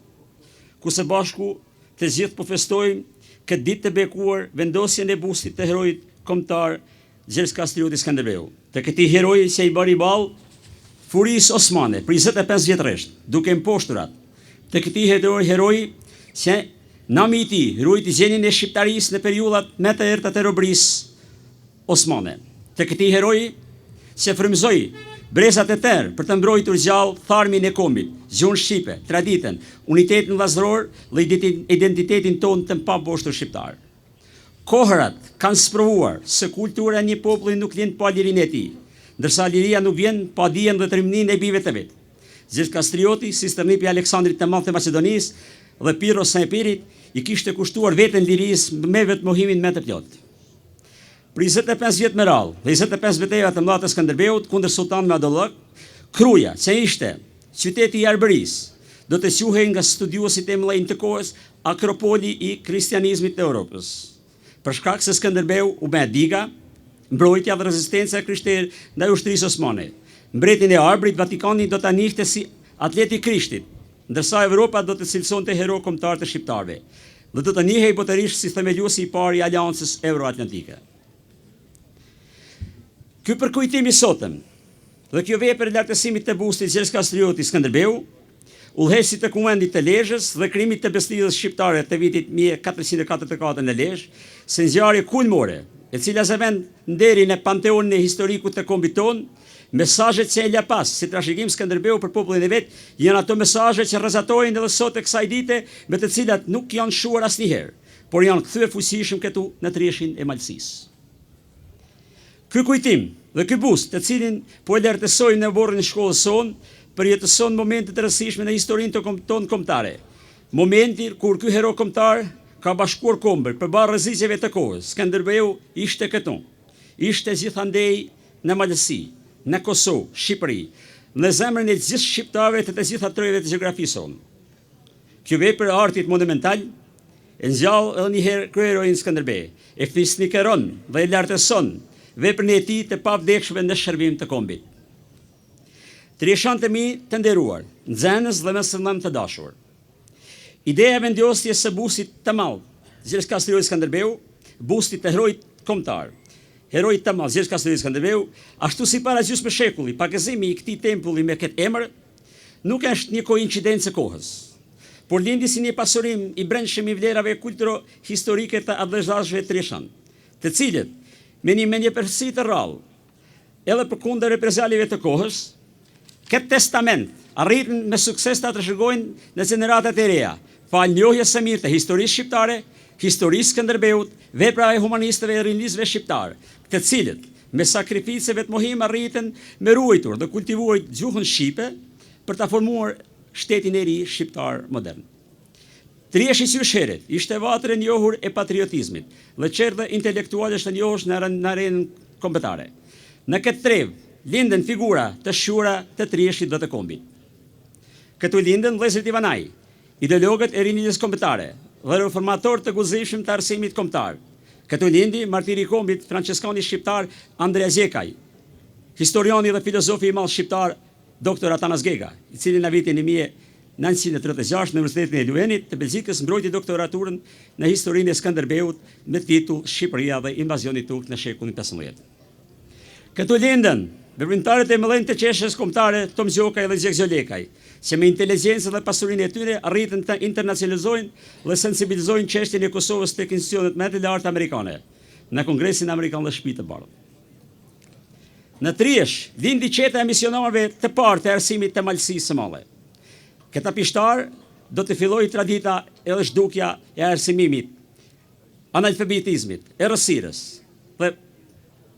ku së bashku të gjithë po festojmë këtë ditë të bekuar vendosjen e bustit të heroit kombëtar Gjergj Kastrioti Skënderbeu. Të këtij heroi që i bëri ball furisë osmane për 25 vjet rresht, duke mposhturat. Të këtij heroi që nami i tij ruajti gjenin e shqiptarisë në periudhat më të errta të robërisë osmane. Të këtij heroi që frymëzoi brezat e tërë për të mbrojtur gjallë tharmin e kombit, gjuhën shqipe, traditën, unitetin vllazëror dhe identitetin tonë të paboshtur shqiptar. Kohërat kanë sprovuar se kultura e një populli nuk vjen pa lirinë e tij, ndërsa liria nuk vjen pa dijen dhe trimnin e bijve të vet. Gjergj Kastrioti, si stërnipi i Aleksandrit të Madh të Maqedonisë dhe Pirro së Epirit, i kishte kushtuar veten lirisë me vetmohimin më të plotë. Për 25 vjet me radhë dhe 25 betejat të mëdha të Skënderbeut kundër Sultan Mehmed, Kruja, që ishte qyteti i Arbërisë, do të quhej nga studiuesit e mëdhenj të kohës akropoli i kristianizmit të Europës. Për shkak se Skënderbeu u bë diga, mbrojtja dhe rezistenca e krishterë ndaj ushtrisë osmane. Mbretin e Arbërit Vatikani do ta njihte si atleti i Krishtit, ndërsa Evropa do të cilësonte hero kombëtar të shqiptarëve dhe do të njihej botërisht si themeluesi i parë i Aleancës Euroatlantike. Ky përkujtim i sotëm dhe kjo vepër e lartësimit të bustit Gjergj Kastrioti Skënderbeu, udhëheci të Kuvendit të Lezhës dhe krimit të bestidhjes shqiptare të vitit 1444 në Lezhë, se ngjarje kulmore, e cila zëvend nderin e panteonin e historikut të kombit ton, mesazhet që e la pas si trashëgim Skënderbeu për popullin e vet, janë ato mesazhe që rrezatojnë edhe sot e kësaj dite, me të cilat nuk janë shuar asnjëherë, por janë kthyer fuqishëm këtu në treshin e malësisë. Ky kujtim dhe ky bust, të cilin po e lartësojmë në borën e shkollës son, përjetëson momente të rëndësishme në historinë tonë kombëtare. Momenti kur ky hero kombëtar ka bashkuar kombër përbalë rreziqeve të kohës. Skënderbeu ishte këtu. Ishte gjithandej në malësi, në Kosovë, Shqipëri, në zemrën e gjithë shqiptarëve të gjitha trojeve të gjeografisë sonë. Kjo vepër e artit monumental e ngjall edhe një herë kryeheroin Skënderbeu, e fisnikeron dhe e lartëson veprën e tij të pavdekshme në shërbim të kombit. Treshantë e mi të nderuar, nxënës dhe mesëmdhëm të dashur. Ideja e vendosjes së bustit të madh Gjergj Kastrioti Skënderbeu, bustit të heroit kombëtar, heroit të madh Gjergj Kastrioti Skënderbeu, ashtu si para gjysmë shekulli, pagëzimi i këtij tempulli me këtë emër, nuk është një koincidencë e kohës, por lindi si një pasurim i brendshëm i vlerave kulturo-historike të avëllazëve treshan, të cilët me një përsi të rrallë, edhe përkundër reprezaljeve të kohës, këtë testament arritën me sukses të trashëgojnë në gjeneratat e reja, falë njohjes së mirë të historisë shqiptare, historisë Skënderbeut, veprave humanistëve e rinjisëve shqiptarë, të cilët me sakrificë vetmohim arritën me ruajtur dhe kultivuar gjuhën shqipe për ta formuar shtetin e ri shqiptar modern. Trieshi Qysheret ishte vatër e njohur e patriotizmit dhe qerdhe intelektuale të njohur në arenën kombëtare. Në këtë trev lindën figura të shura të Trieshit dhe të kombit. Këtu lindën vëllezërit Ivanaj, ideologët e rinjës kombëtare dhe reformator të guzishëm të arsimit kombëtar. Këtu lindi martiri i kombit franceskani shqiptar Andrea Gjekaj, historiani dhe filozofi i madh shqiptar Dr. Atanas Gega, i cili në vitin 1936 në Universitetin e Luenit të Belgjikës mbrojti doktoraturën në historinë e Skënderbeut me titull Shqipëria dhe invazioni turk në shekullin 15. Këtu lindën veprimtarët e mëdhenj të qeshjes kombëtare Tom Gjokaj dhe Gjek Zolekaj, që me inteligjencën dhe pasurinë e tyre arritën të internacionalizojnë dhe sensibilizojnë çështjen e Kosovës tek institucionet më të larta amerikane, në Kongresin Amerikan dhe Shtëpitë të Bardhë. Në Triesh lindi qeta e misionarëve të parë të arsimit të malësisë së madhe. Këta pishtar do të fillojë tradita edhe zhdukja e arsimimit, analfabetizmit, errësirës dhe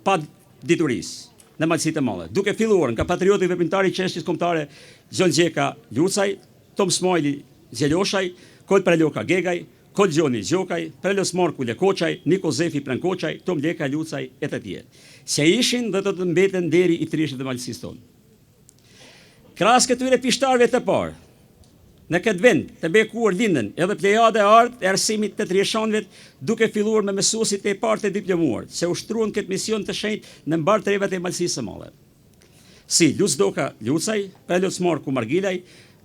paditurisë në malësi të madhe, duke filluar nga patrioti veprimtari i qeshjes kombëtare Gjon Gjeka Lucaj, Tom Smajli Gjeloshaj, Kol Preloka Gegaj, Kol Gjoni Gjokaj, Prelos Marku Lekoçaj, Niko Zefi Prankoçaj, Tom Leka Lucaj e të tjerë, që ishin dhe do të mbeten deri i Trieshit dhe malësisë tonë. Krahas këtyre pishtarëve të parë, në këtë vend të bekuar lindën edhe plejade e artë e arsimit të trieshanëve, duke filluar me mësuesit e parë të diplomuar, që ushtruan këtë mision të shenjtë në mbar trevat e malësisë së madhe. Si Luc Doka Lucaj, Prelos Marku Margilaj,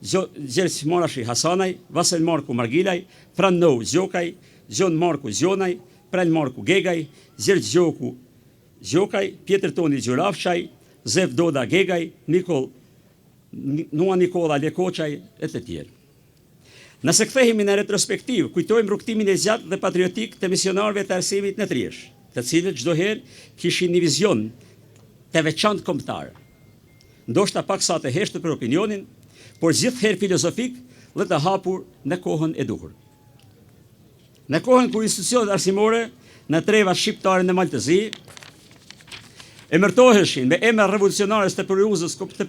Gjergj Morashi Hasanaj, Vasel Marku Margilaj, Fran Nou Gjokaj, Gjon Marku Gjonaj, Pren Marku Gegaj, Zerg Gjoku Gjokaj, Pjetër Toni Gjurafshaj, Zef Doda Gegaj, Nua Nikola Lekoqaj, e të tjerë. Nëse kthehemi në retrospektiv, kujtojmë rrugtimin e gjatë dhe patriotik të misionarëve të arsimit në Triesh, të cilët çdo herë kishin një vizion të veçantë kombëtar. Ndoshta pak sa të heshtë për opinionin, por gjithherë filozofik dhe të hapur në kohën e duhur. Në kohën kur institucionet arsimore në treva shqiptare në Maltëzi emërtoheshin me emra revolucionare të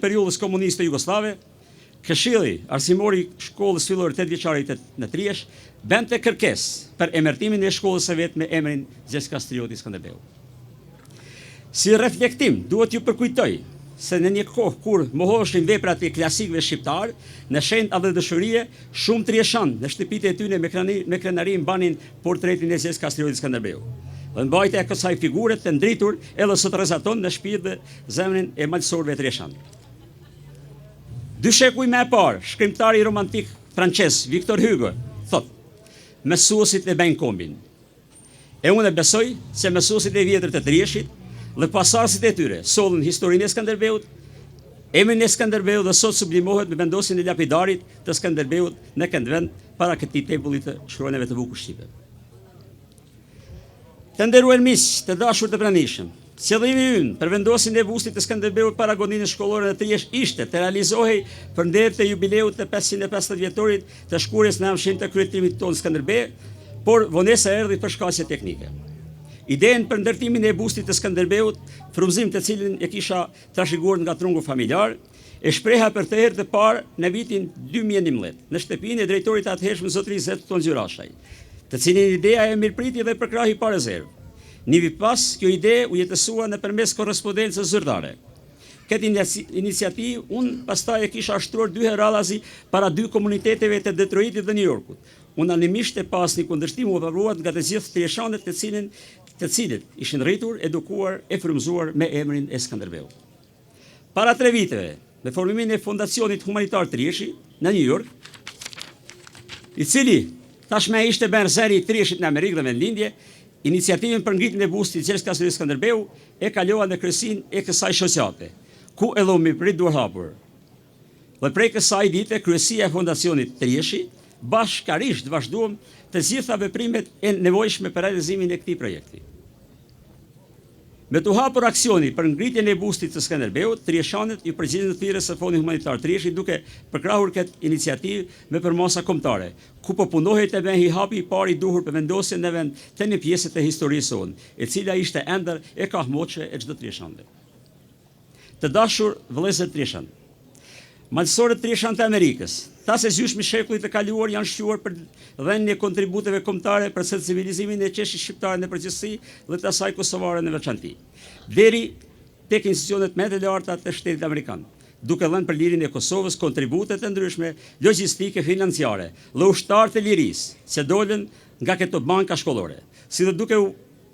periudhës komuniste jugoslave, Këshilli arsimor i shkollës fillore 8 vjeçare në Triesh bënte kërkesë për emërtimin e shkollës së vet me emrin Gjergj Kastrioti Skënderbeu. Si reflektim, duhet ju përkujtoj se në një kohë kur mohoheshin veprat e klasikëve shqiptar, në shenjë dhe dëshurie, shumë trieshan në shtëpitë e tyre me krenari mbanin portretin e Gjergj Kastrioti Skënderbeu. Dhe mbajtja e kësaj figure të ndritur edhe sot rrezaton në shpirt dhe zemrin e malësorëve trieshan. Dy shekuj më e parë, shkrimtari romantik francez Victor Hugo thot: mësuesit e bëjnë kombin. E unë besoj se mësuesit e vjetër të Trieshit dhe pasardhësit e tyre sollën historinë e Skënderbeut, emrin e Skënderbeut dhe sot sublimohet me vendosjen e lapidarit të Skënderbeut në këndvend para këtij tempulli të shkronjave të bukur shqipe. Të nderuar miq, të dashur të pranishëm, qëllimi ynë për vendosjen e bustit të Skënderbeut para godinës shkollore në Triesh ishte të realizohej për nder të jubileut të 550 vjetorit të shkurjes në amshin të kryetimit tonë Skënderbe, por vonesa erdhi për shkaqe teknike. Idenë për ndërtimin e bustit të Skënderbeut, frymëzim të cilin e kisha trashëguar nga trungu familjar, e shpreha për të herë të parë në vitin 2011 në shtëpinë e drejtorit të atëhershëm zotëri Zet Ton Gjurashaj, të cilin ideja e mirëpriti dhe përkrahi pa rezervë. Një vit pas, kjo ide u jetësua nëpërmes korrespondencës zyrtare. Këtë iniciativë unë pastaj e kisha shtruar 2 herë radhazi para 2 komuniteteve të Detroitit dhe New Yorkut. Unanimisht e pas një kundërshtim u aprovuar nga të gjithë trieshanët të cilët ishin rritur, edukuar e frymëzuar me emrin e Skënderbeut. Para 3 viteve, me formimin e Fondacionit Humanitar Trieshi në New York, i cili tashmë ishte bërë zëri i Trieshit në Amerikë dhe vendlindje, iniciativën për ngritjen e bustit Gjergj Kastrioti Skënderbeu e kalova në kryesin e kësaj shoqate, ku edhe u mirëprit duarhapur. Dhe prej kësaj dite kryesia e Fondacionit Trieshi bashkërisht vazhduam të gjitha veprimet e nevojshme për realizimin e këtij projekti. Me të hapur aksioni për ngritjen e bustit të Skënderbeut, trieshanët i përgjigjen të thirrjes së Fondit Humanitar Trieshi duke përkrahur këtë iniciativë me përmasa kombëtare, ku po punohej të bëhej hapi i parë i duhur për vendosjen në vend të një pjesë të historisë sonë, e cila ishte ender e kahmoçe e çdo trieshanëve. Të dashur vëllezër trieshan, malësorët trieshan të Amerikës, tas e gjyshmi shekullit të kaluar janë shquar për dhënien e kontributeve kombëtare për civilizimin e qeshit shqiptare në përgjithësi dhe të asaj kosovare në veçanti, deri tek institucionet më të larta të Shtetit Amerikan, duke dhënë për lirinë e Kosovës kontribute të ndryshme logjistike, financiare dhe ushtar të lirisë që dolën nga këto banka shkollore, si dhe duke u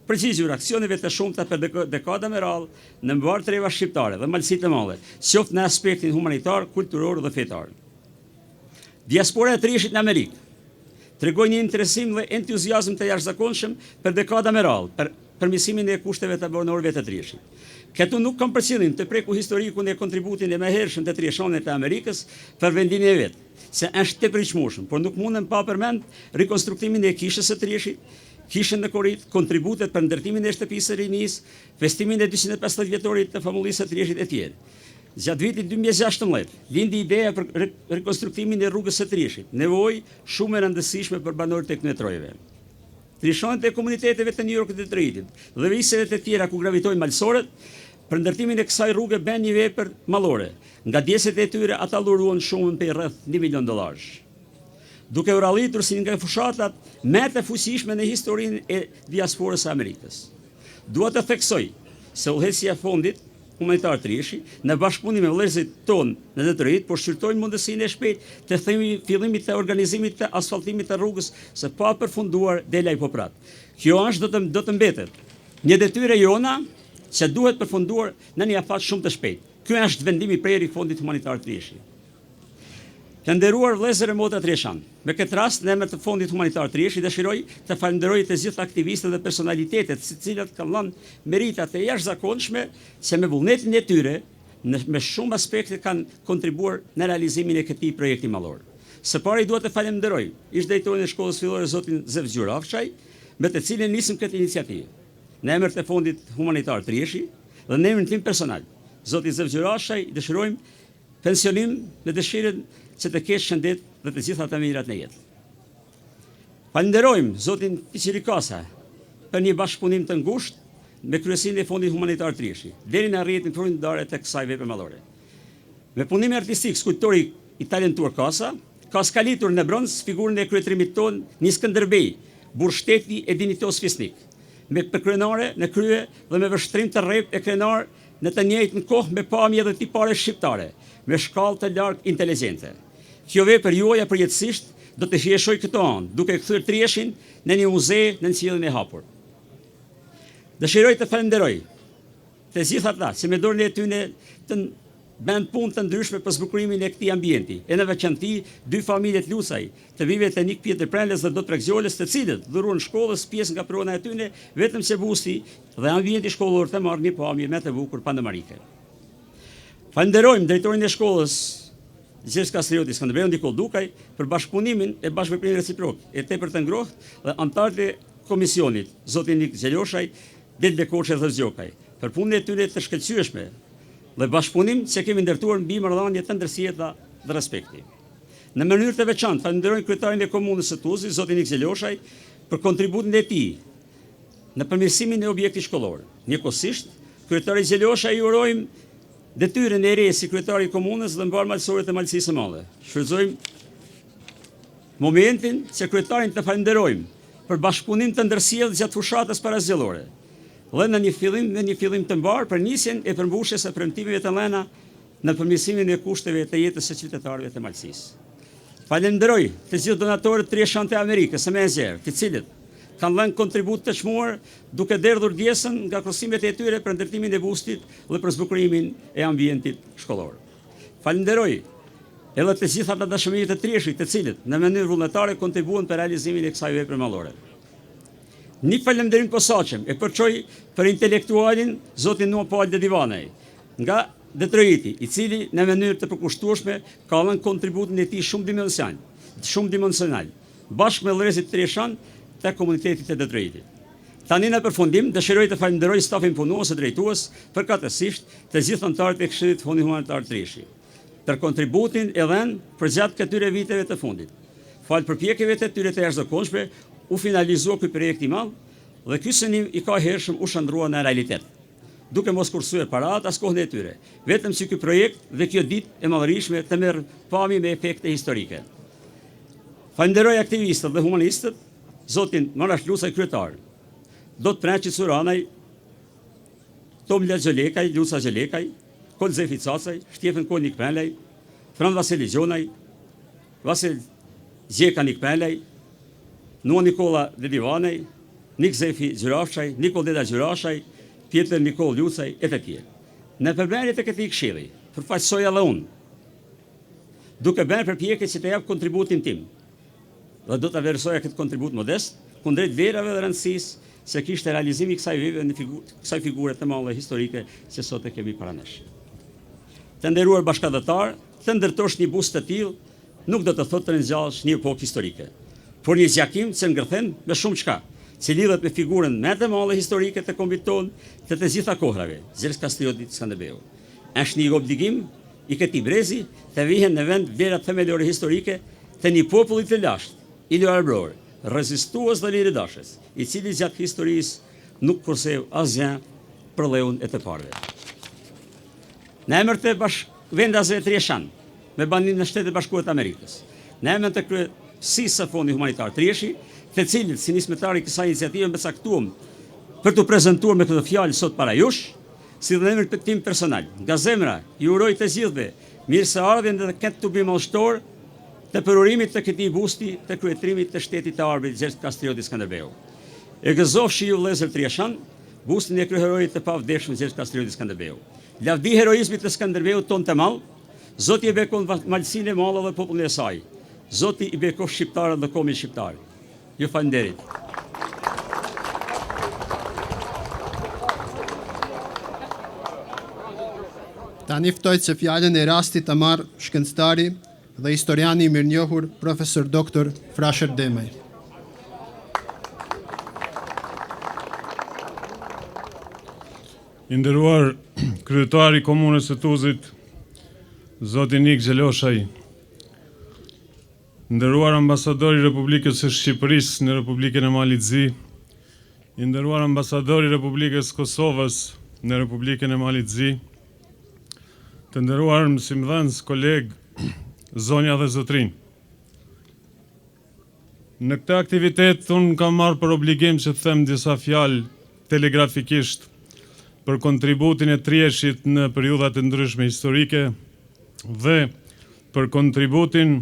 përgjigjur aksioneve të shumta për dekada me radhë në mbar treva shqiptare dhe malësitë të mëdha, qoftë në aspektin humanitar, kulturor dhe fetar. Diaspora e Trieshit në Amerikë tregoi një interesim dhe entuziazëm të jashtëzakonshëm për dekada me radhë për përmirësimin e kushteve të banorëve të Trieshit. Këtu nuk kam për qëllim të preku historikun e kontributin e mëhershëm të trieshanëve të Amerikës për vendimin e vet, se është tepërishmshëm, por nuk mundem pa përmend rikonstruktimin e kishës së Trieshit, kishën në Korrit, kontributet për ndërtimin e shtëpisë së rinisë, festimin e 250 vjetorit të famullisë së Trieshit e tjerë. Gjatë vitit 2016, lindi ideja për rekonstruktimin e rrugës së Trieshit, nevojë shumë e rëndësishme për banorët e këtyre. Trieshanët e komuniteteve të New Yorkut dhe Detroitit dhe viset e tjera ku gravitojnë malësorët, për ndërtimin e kësaj rruge bën një vepër mallore. Nga djeset e tyre ata dhuruan shumën për rreth $1 milion. Duke u rallitur si nga fushatat më të fuqishme në historinë e diasporës së Amerikës. Dua të theksoj se udhëheqësia e Fondit Humanitar Trieshi në bashkëpunim me vëllezërit tonë në Detroit po shqyrtojnë mundësinë e shpejtë të fillimit të organizimit të asfaltimit të rrugës së pa përfunduar dela i Poprat. Kjo është do të mbetet një detyrë jona që duhet përfunduar në një afat shumë të shpejtë. Ky është vendimi i prerë i Fondit Humanitar Trieshi. Të nderuar vëllezër e motra Trieshan, me këtë rast në emër të Fondit Humanitar Trieshi dëshiroj të falenderoj të gjithë aktivistët dhe personalitetet të cilët kanë dhënë merita të jashtëzakonshme se me vullnetin e tyre me shumë aspekte kanë kontribuar në realizimin e këtij projekti mallor. Së pari dua të falenderoj ish drejtorin e shkollës fillore zotin Zef Gjyrafshaj, me të cilin nisëm këtë iniciativë. Në emër të Fondit Humanitar Trieshi dhe në emrin tim personal, zoti Zef Gjyrafshaj, dëshirojmë pensionim me dëshirën që të kesh shëndet dhe të gjitha të mirat në jetë. Falenderojmë zotin Piçirikasa për një bashkëpunim të ngushtë me kryesinë e Fondit Humanitar Trieshi, deri në arritjen fryndare të kësaj vepre mallore. Me punimin artistik, skulptori i talentuar Kasa ka skalitur në bronz figurën e kryetrimit ton një Skënderbej, burrshteti e dinitos fisnik, me përkrenare në krye dhe me vështrim të rrep e krenar në të njëjtën kohë me pamje dhe tipare shqiptare, me shkallë të lartë inteligjente. Kjo vepër juaja përjetësisht do të hieshoj këto anë, duke kthyer Trieshin në një muze në qiellin e hapur. Dëshiroj të falenderoj të gjithë ata që me dorën e tyre të bënë punë të ndryshme për zbukurimin e këtij ambienti, e në veçanti dy familjet Lucaj, të bijve të Nik Pjetër Prenles dhe Dot Pregzjoles, të cilët dhuruan shkollës pjesë nga prona e tyre, vetëm se busti dhe ambienti shkollor të marrë një pamje me të bukur pandemarike. Falenderojmë drejtorin e shkollës Gjergj Kastrioti Skënderbeu Nikol Dukaj për bashkëpunimin e bashkëveprimit reciprok e tepër të ngrohtë dhe anëtarët e komisionit, zotin Nik Gjeloshaj, Del Koçe dhe Zgjokaj, për punën e tyre të shkëlqyeshme dhe bashkëpunim që kemi ndërtuar mbi marrëdhënie të ndërsjellta dhe respekti. Në mënyrë të veçantë falenderoj kryetarin e komunës së Tuzit, zotin Nik Gjeloshaj, për kontributin e tij në përmirësimin e objektit shkollor. Njëkohësisht, kryetari Gjeloshaj i urojmë detyrën e re si kryetari i komunës dhe mbar malësore të Malësisë së Madhe. Shfrytëzojmë momentin që kryetarin të falenderojmë për bashkëpunim të ndërsjellë gjatë fushatës parazgjedhore dhe në një fillim të mbar për nisjen e përmbushjes së premtimeve të dhëna në përmirësimin e kushteve të jetës së qytetarëve të Malësisë. Falenderoj të gjithë donatorët Trieshan të Amerikës së Mesër, të cilët kanë dhënë kontribut të çmuar duke derdhur djesën nga krosimet e tyre për ndërtimin e bustit dhe për zbukurimin e ambientit shkollor. Falenderoj edhe të gjitha ata dashamirët të Trieshit, të cilët në mënyrë vullnetare kontribuan për realizimin e kësaj vepre mallore. Një falenderim posaçëm e përçoj për intelektualin zotin Nuha Palde Divanaj, nga Detroiti, i cili në mënyrë të përkushtueshme ka dhënë kontributin e tij shumë dimensional, bashkë me vëllezërit Trieshan të komunitetit të Detroitit. Tani në përfundim dëshiroj të falenderoj stafin punues e drejtues, përkatësisht të gjithë anëtarët e Këshillit Fondit Humanitar Trieshi, për kontributin e dhënë përgjatë këtyre viteve të fundit. Falë përpjekjeve të tyre të jashtëzakonshme, u finalizua ky projekt i madh dhe ky synim i ka hershëm u shndrua në realitet, duke mos kursyer parat as kohën e tyre, vetëm që ky projekt dhe kjo ditë e madhërishtme të merr pamje me efekte historike. Falenderoj aktivistët dhe humanistët, zotin Marash Lucaj kryetar, Dot Preçi Curanaj, Tomla Xhelekaj, Luca Xhelekaj, Kol Zefi Cacaj, Shtjefen Kol Nikpelaj, Fran Vasili Gjonaj, Vasil Gjeka Nikpelaj, Nuha Nikola Dedivanaj, Nik Zefi Gjyrafshaj, Nikol Deda Gjyrafshaj, Pjetër Nikol Lucaj, e të tjerë. Në përbërjet e këtij këshilli, përfaqësoj edhe unë, duke bërë përpjekje që të jap kontributin tim, dhe do të vlerësoja këtë kontribut modest, kundrejt verave dhe rëndësisë se kishte realizimi kësaj figure të madhe historike që sot e kemi para nesh. Të nderuar bashkëdhetar, të ndërtosh një bust të tillë nuk do të thotë të ringjallësh një epokë historike, por një zgjakim që ngërthen me shumë çka, që lidhet me figurën më të madhe historike të kombit tonë të gjitha kohrave, Gjergj Kastrioti Skënderbeu. Është një obligim i këtij brezi të vihen në vend vlerat themelore historike të një populli të lashtë, i lojërbror, rezistues dhe liridashës, i cili gjatë historisë nuk kurseu asgjë për leun e të parëve. Në emër të vendasve Trieshan, me banim në Shtetet Bashkuara të Amerikës, në emër të kryesisë së Fondit Humanitar Trieshi, të cilët si nismëtar i kësaj iniciative mbështatuam për të prezantuar me këtë fjalë sot para jush, si dhe në emër tim personal, nga zemra i uroj të gjithëve mirëseardhjen dhe këtë tubim mallshtor të përurimit të këtij busti të kryetrimit të shtetit të Arbërit Gjergj Kastrioti Skënderbeu. E gëzofshi ju vëllezër Trieshan, bustin e kryeheroit të pavdeshëm Gjergj Kastrioti Skënderbeu. Lavdi heroizmit të Skënderbeut ton të madh, Zoti i bekon malësinë e mallave dhe popullin e saj. Zoti i bekon shqiptarët dhe kombin shqiptar. Ju falenderit. Tani ftoj se fjalën e rastit të marrë shkencëtari dhe historiani i mirënjohur profesor doktor Frasher Demaj. I nderuar kryetari i komunës së Tuzit, zoti Nik Gjeloshaj, nderuar ambasadori i Republikës së Shqipërisë në Republikën e Malit Zi, i nderuar ambasadori i Republikës Kosovës në Republikën e Malit Zi, të nderuar mësimdhënës, kolegë, zonja dhe zotrin. Në këtë aktivitet, unë kam marrë për obligim që të them disa fjalë telegrafikisht për kontributin e Trieshit në periudhat e ndryshme historike dhe për kontributin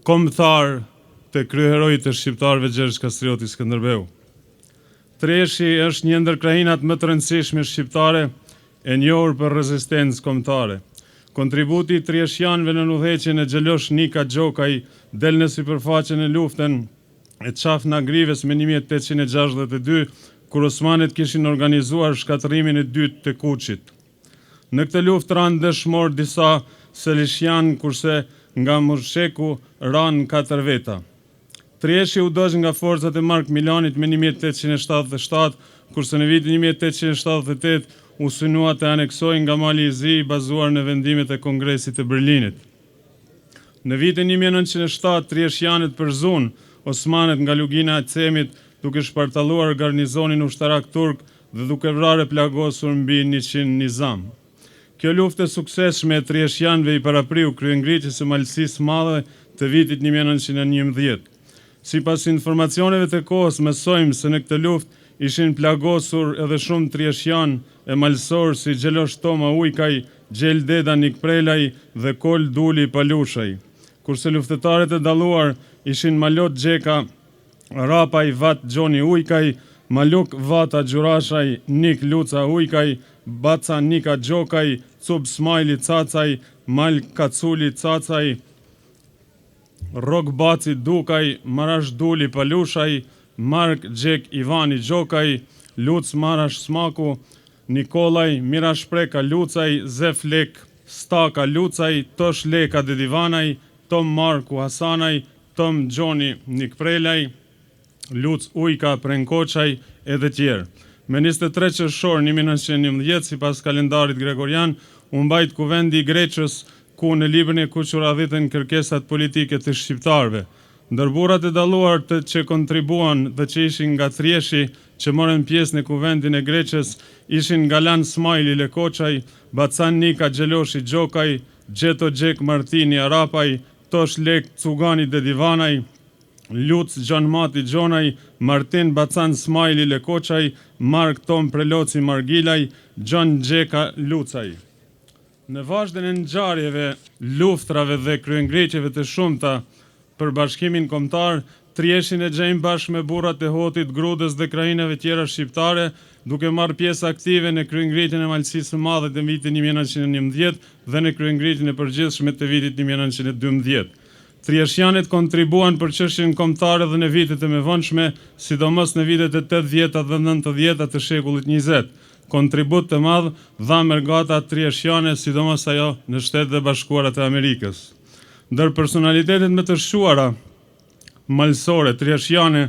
kombëtar të kryeheroit të shqiptarëve Gjergj Kastrioti Skënderbeu. Trieshi është një ndër krajinat më të rëndësishme shqiptare e njohur për rezistencë kombëtare. Kontributi trieshjanëve në udhëheqjen e Gjelosh Nika Gjokaj del në sipërfaqen e luftën e Qafna Grives me 1862, kur Osmanët kishin organizuar shkatërimin e dytë të Kuçit. Në këtë luftë ranë dëshmor disa selishjanë, kurse nga Mursheku ranë 4 veta. Trieshi u dosh nga forcat e Mark Milanit me 1877, kurse në vitin 1878 u synua të aneksojnë nga Mali i Zi, bazuar në vendimet e Kongresit të Berlinit. Në vitin 1907 trieshjanët përzun Osmanët nga lugina e Cemit, duke shpartalluar garnizonin ushtarak turk dhe duke vrarë plagosur mbi 100 nizam. Kjo luftë e suksesshme e trieshjanëve i parapriu kryengritjes së malësisë madhe të vitit 1911. Sipas informacioneve të kohës, mësojmë se në këtë luftë ishin plagosur edhe shumë trieshjan e malësor si Gjelosh Toma Ujkaj, Gjel Deda Nikprelaj dhe Kol Duli Palushaj. Kurse luftëtarët e dalluar ishin Malot Gjeka, Rapaj Vat Gjoni Ujkaj, Maluk Vata Gjurashaj, Nik Luca Ujkaj, Baca Nika Gjokaj, Cub Smajli Cacaj, Mal Kaculi Cacaj, Rok Baci Dukaj, Marash Duli Palushaj, Mark Gjek Ivani Gjokaj, Luc Marash Smaku, Nikolaj Mirash Preka Lucaj, Zef Lek Staka Lucaj, Tosh Leka Dedivanaj, Tom Marku Hasanaj, Tom Gjoni Nikprelaj, Luc Ujka Prenkoqaj edhe tjerë. Me 23 qershor 1911, sipas kalendarit gregorian, u mbajt kuvendi i Greqës, ku në librin e kuq u radhiten kërkesat politike të shqiptarëve. Ndër burrat e dalluar që kontribuan dhe që ishin nga Trieshi, që morën pjesë në kuvendin e Greqës, ishin Galan Smajli Lekoçaj, Bacan Nika Gjeloshi Gjokaj, Gjeto Gjek Martini Arapaj, Tosh Lek Cugani Dedivanaj, Luc Gjon Mati Gjonaj, Martin Bacan Smajli Lekoçaj, Mark Tom Preloci Margilaj, Gjon Gjeka Lucaj. Në vazhdën e ngjarjeve, luftrave dhe kryengritjeve të shumta për bashkimin kombëtar, Trieshin e gjejmë bashkë me burrat e Hotit, Grudës dhe krajinave tjera shqiptare, duke marrë pjesë aktive në kryengritjen e malësisë së madhe të vitit 1911 dhe në kryengritjen e përgjithshme të vitit 1912. Trieshjanët kontribuan për çështjen kombëtare dhe në vitet e mëvonshme, sidomos në vitet e 80-ta dhe 90-ta të shekullit 20. Kontribut të madh dha mergata trieshjane, sidomos ajo në Shtetet e Bashkuara të Amerikës. Ndër personalitetet më të shuara malësore trieshjane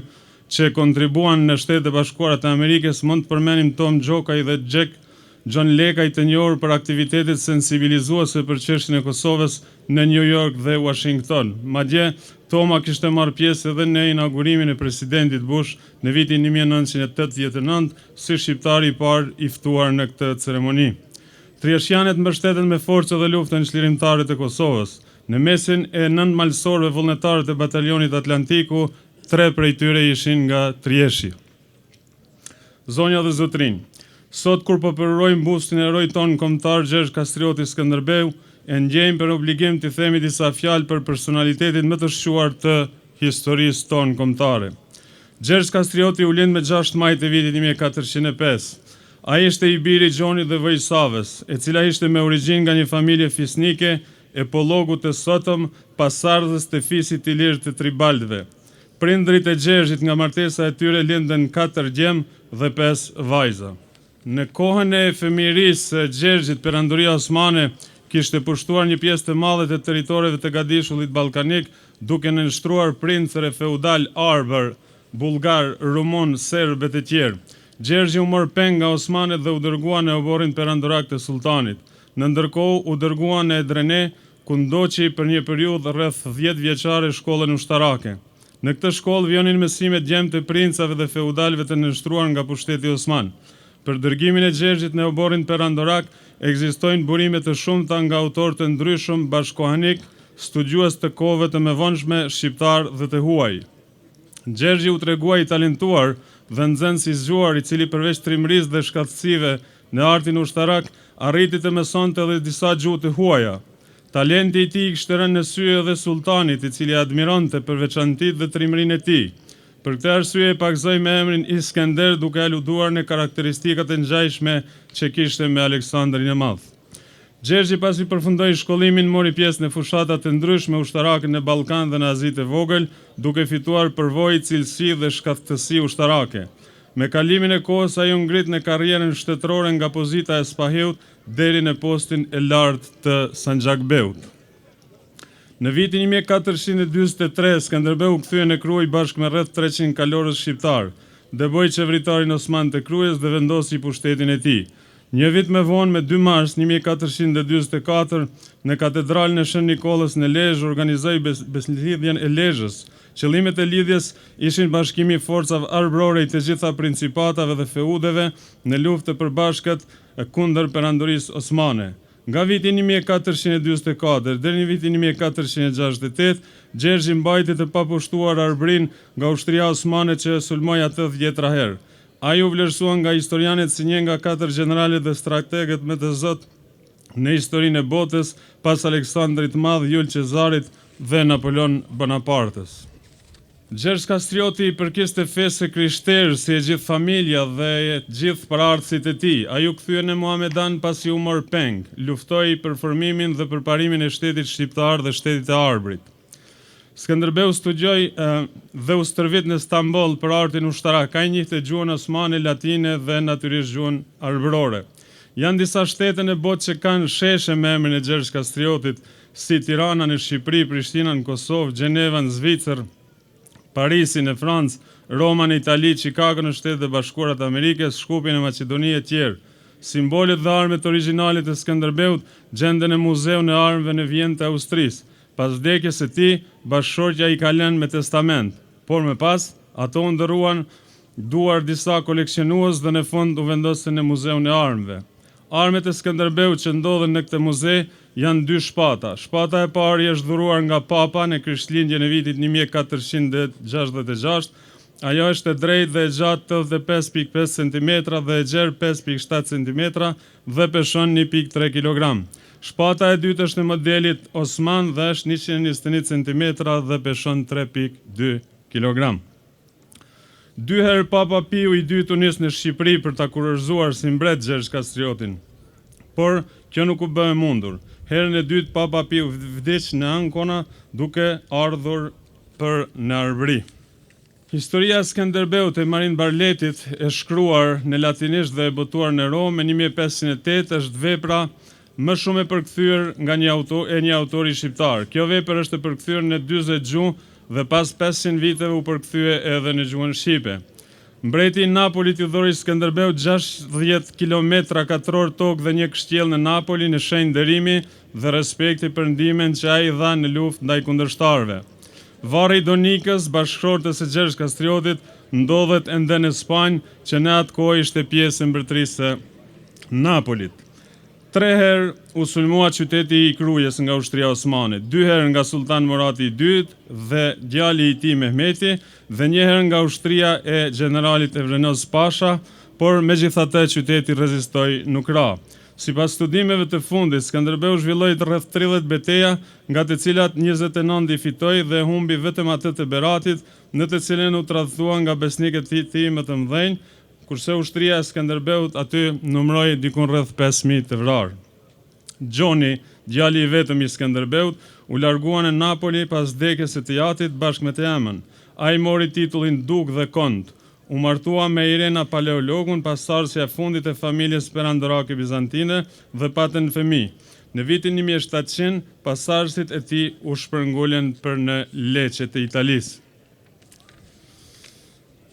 që kontribuan në Shtetet e Bashkuara të Amerikës, mund të përmenim Tom Gjokaj dhe Gjek John Lekaj, të njohur për aktivitetet sensibilizuese për çështjen e Kosovës në New York dhe Washington. Madje Toma kishte marrë pjesë edhe në inaugurimin e presidentit Bush në vitin 1989 si shqiptari i parë i ftuar në këtë ceremoni. Trieshjanët mbështeten me forcë dhe luftën çlirimtare të Kosovës. Në mesin e 9 malësorëve vullnetarë të batalionit Atlantiku, 3 prej tyre ishin nga Trieshi. Zonja dhe zotrin, sot kur po përurojmë bustin e herojit ton kombëtar Gjergj Kastrioti Skënderbeu, e ndjejmë për obligim të themi disa fjalë për personalitetin më të shquar të historisë tonë kombëtare. Gjergj Kastrioti u lind me 6 maj të vitit 1405. A ishte i biri Gjonit dhe Vojsavës, e cila ishte me origjinë nga një familje fisnike e pollogut të sotëm, pasardhës të fisit të lirë të tribaldëve. Prindrit e Gjergjit nga martesa e tyre lindën 4 djemë dhe 5 vajza. Në kohën e fëmirisë së Gjergjit, Perandoria Osmane kishte pushtuar një pjesë të madhe të territoreve të Gadishullit ballkanik, duke nënshtruar princëre feudal arbër, bullgar, rumun, serb e të tjerë. Gjergji u mor peng nga Osmanet dhe u dërgua në oborrin perandorak të sultanit. Në ndërkohë u dërgua në Edrene, ku ndoqi për një periudhë rreth 10 vjeçare shkollën ushtarake. Në këtë shkollë vjonin mësime djemë të princave dhe feudalëve të nënshtruar nga pushteti Osman. Për dërgimin e Gjergjit në oborrin perandorak ekzistojnë burime të shumta nga autorë të ndryshëm bashkohanik, studjues të kohëve të mëvonshme shqiptar dhe të huaj. Gjergji u tregua i talentuar dhe nxënës i zgjuar, i cili përveç trimërisë dhe shkatësive në artin ushtarak arriti të mësonte edhe disa gjuhë të huaja. Talenti i tij kishte rënë në sy edhe sultanit, i cili admironte për veçantitë dhe trimërinë e tij. Për këtë arsye e pakzoi me emrin Iskender, duke aluduar në karakteristikat e ngjajshme që kishte me Aleksandrin e Madh. Gjergji pasi përfundoi shkollimin mori pjesë në fushata të ndryshme ushtarake në Ballkan dhe në Azitë e Vogël, duke fituar përvojë, cilësi dhe shkattësi ushtarake. Me kalimin e kohës ai u ngrit në karrierën shtetërore nga pozita e Spaheut deri në postin e lartë të Sanxhakbeut. Në vitin 1443, Skënderbeu u kthye në Krujë bashkë me rreth 300 kalorës shqiptar, dëboi qeveritarin Osman të Krujës dhe vendosi pushtetin e tij. Një vit më vonë, me 2 mars 1444, në katedralën e Shën Nikollës në Lezhë organizoi beslidhjen e Lezhës. Qëllimet e lidhjes ishin bashkimi i forcave arbrore i të gjitha principatave dhe feudeve në luftë të përbashkët kundër perandorisë osmane. Nga viti 1444 deri në vitin 1468, Gjergji mbajti të papushtuar arbrin nga ushtria osmane që sulmoi atë 10 herë. Ai u vlerësua nga historianët si një nga 4 gjeneralet dhe strategët më të zot në historinë e botës pas Aleksandrit Madh, Jul Cezarit dhe Napoleon Bonapartës. Gjergj Kastrioti i përkiste fesë krishterë si e gjithë familja dhe e gjithë paraardhësit e tij. Ai u kthye në Muhamedan pasi u mor peng, luftoi për formimin dhe përparimin e shtetit shqiptar dhe shtetit të Arbrit. Skënderbeu studioi dhe u stërvit në Stamboll për artin ushtarak. Ai njihte gjuhën osmane, latine dhe natyrisht gjuhën arbrore. Janë disa shtete në botë që kanë sheshe me emrin e Gjergj Kastriotit, si Tirana në Shqipëri, Prishtina në Kosovë, Gjeneva në Zvicër, Parisi në Francë, Roma në Itali, Chicago në Shtetet e Bashkuara të Amerikës, Shkupi në Maqedoni e tjerë. Simbolet dhe armët origjinale të Skënderbeut gjenden në Muzeun e Armëve në Vjenë të Austrisë. Pas vdekjes së tij, bashkëshortja i ka lënë me testament, por më pas ato u ndërruan duar disa koleksionues dhe në fund u vendosën në Muzeun e Armëve. Armët e Skënderbeut që ndodhen në këtë muze janë 2 shpata. Shpata e parë është dhuruar nga Papa në Krishtlindjen e vitit 1466. Ajo është e drejtë dhe e gjatë 85.5 cm dhe e gjerë 5.7 cm dhe peshon 1.3 kg. Shpata e dytë është në modelit Osman dhe është 121 cm dhe peshon 3.2 kg. 2 herë Papa Piu i dytë u nis në Shqipëri për ta kurorzuar si mbret Gjergj Kastriotin, por kjo nuk u bë e mundur. Herën e dytë Papa Piu vdiq në Ancona duke ardhur për në Arbëri. Historia e Skënderbeut e Marin Barletit e shkruar në latinisht dhe e botuar në Romë në 1508 është vepra më shumë e përkthyer nga një autori shqiptar. Kjo vepër është e përkthyer në 40 gjuhë dhe pas 500 viteve u përkthye edhe në gjuhën shqipe. Mbreti i Napolit i dhuri Skënderbeut 60 kilometra katror tokë dhe një kështjell në Napoli në shenjë nderimi dhe respekti për ndihmën që ai dha në luftë ndaj kundërshtarëve. Varri i Donikës, bashkëshortës së Gjergj Kastriotit, ndodhet ende në Spanjë, që në atë kohë ishte pjesë e mbretërisë së Napolit. 3 herë u sulmua qyteti i Krujës nga ushtria osmane, 2 herë nga Sultan Murati II dhe djali i tij Mehmeti dhe 1 herë nga ushtria e generalit Evrenos Pasha, por megjithatë qyteti rezistoi nuk ra. Sipas studimeve të fundit, Skënderbeu zhvilloi rreth 30 betejë, nga të cilat 29 i fitoi dhe humbi vetëm atë të Beratit, në të cilën u tradhtua nga besnikët e tij më të mëdhenj, kurse ushtria e Skënderbeut aty numroi dikun rreth 5.000 të vrarë. Gjoni, djali i vetëm i Skënderbeut, u largua në Napoli pas vdekjes së të jatit bashkë me të emën. Ai mori titullin duk dhe kont. U martua me Irena Paleologun, pasardhësja e fundit e familjes Perandorake bizantine dhe patën fëmijë. Në vitin 1700, pasardhësit e tij u shpërngulën për në Lecce të Italisë.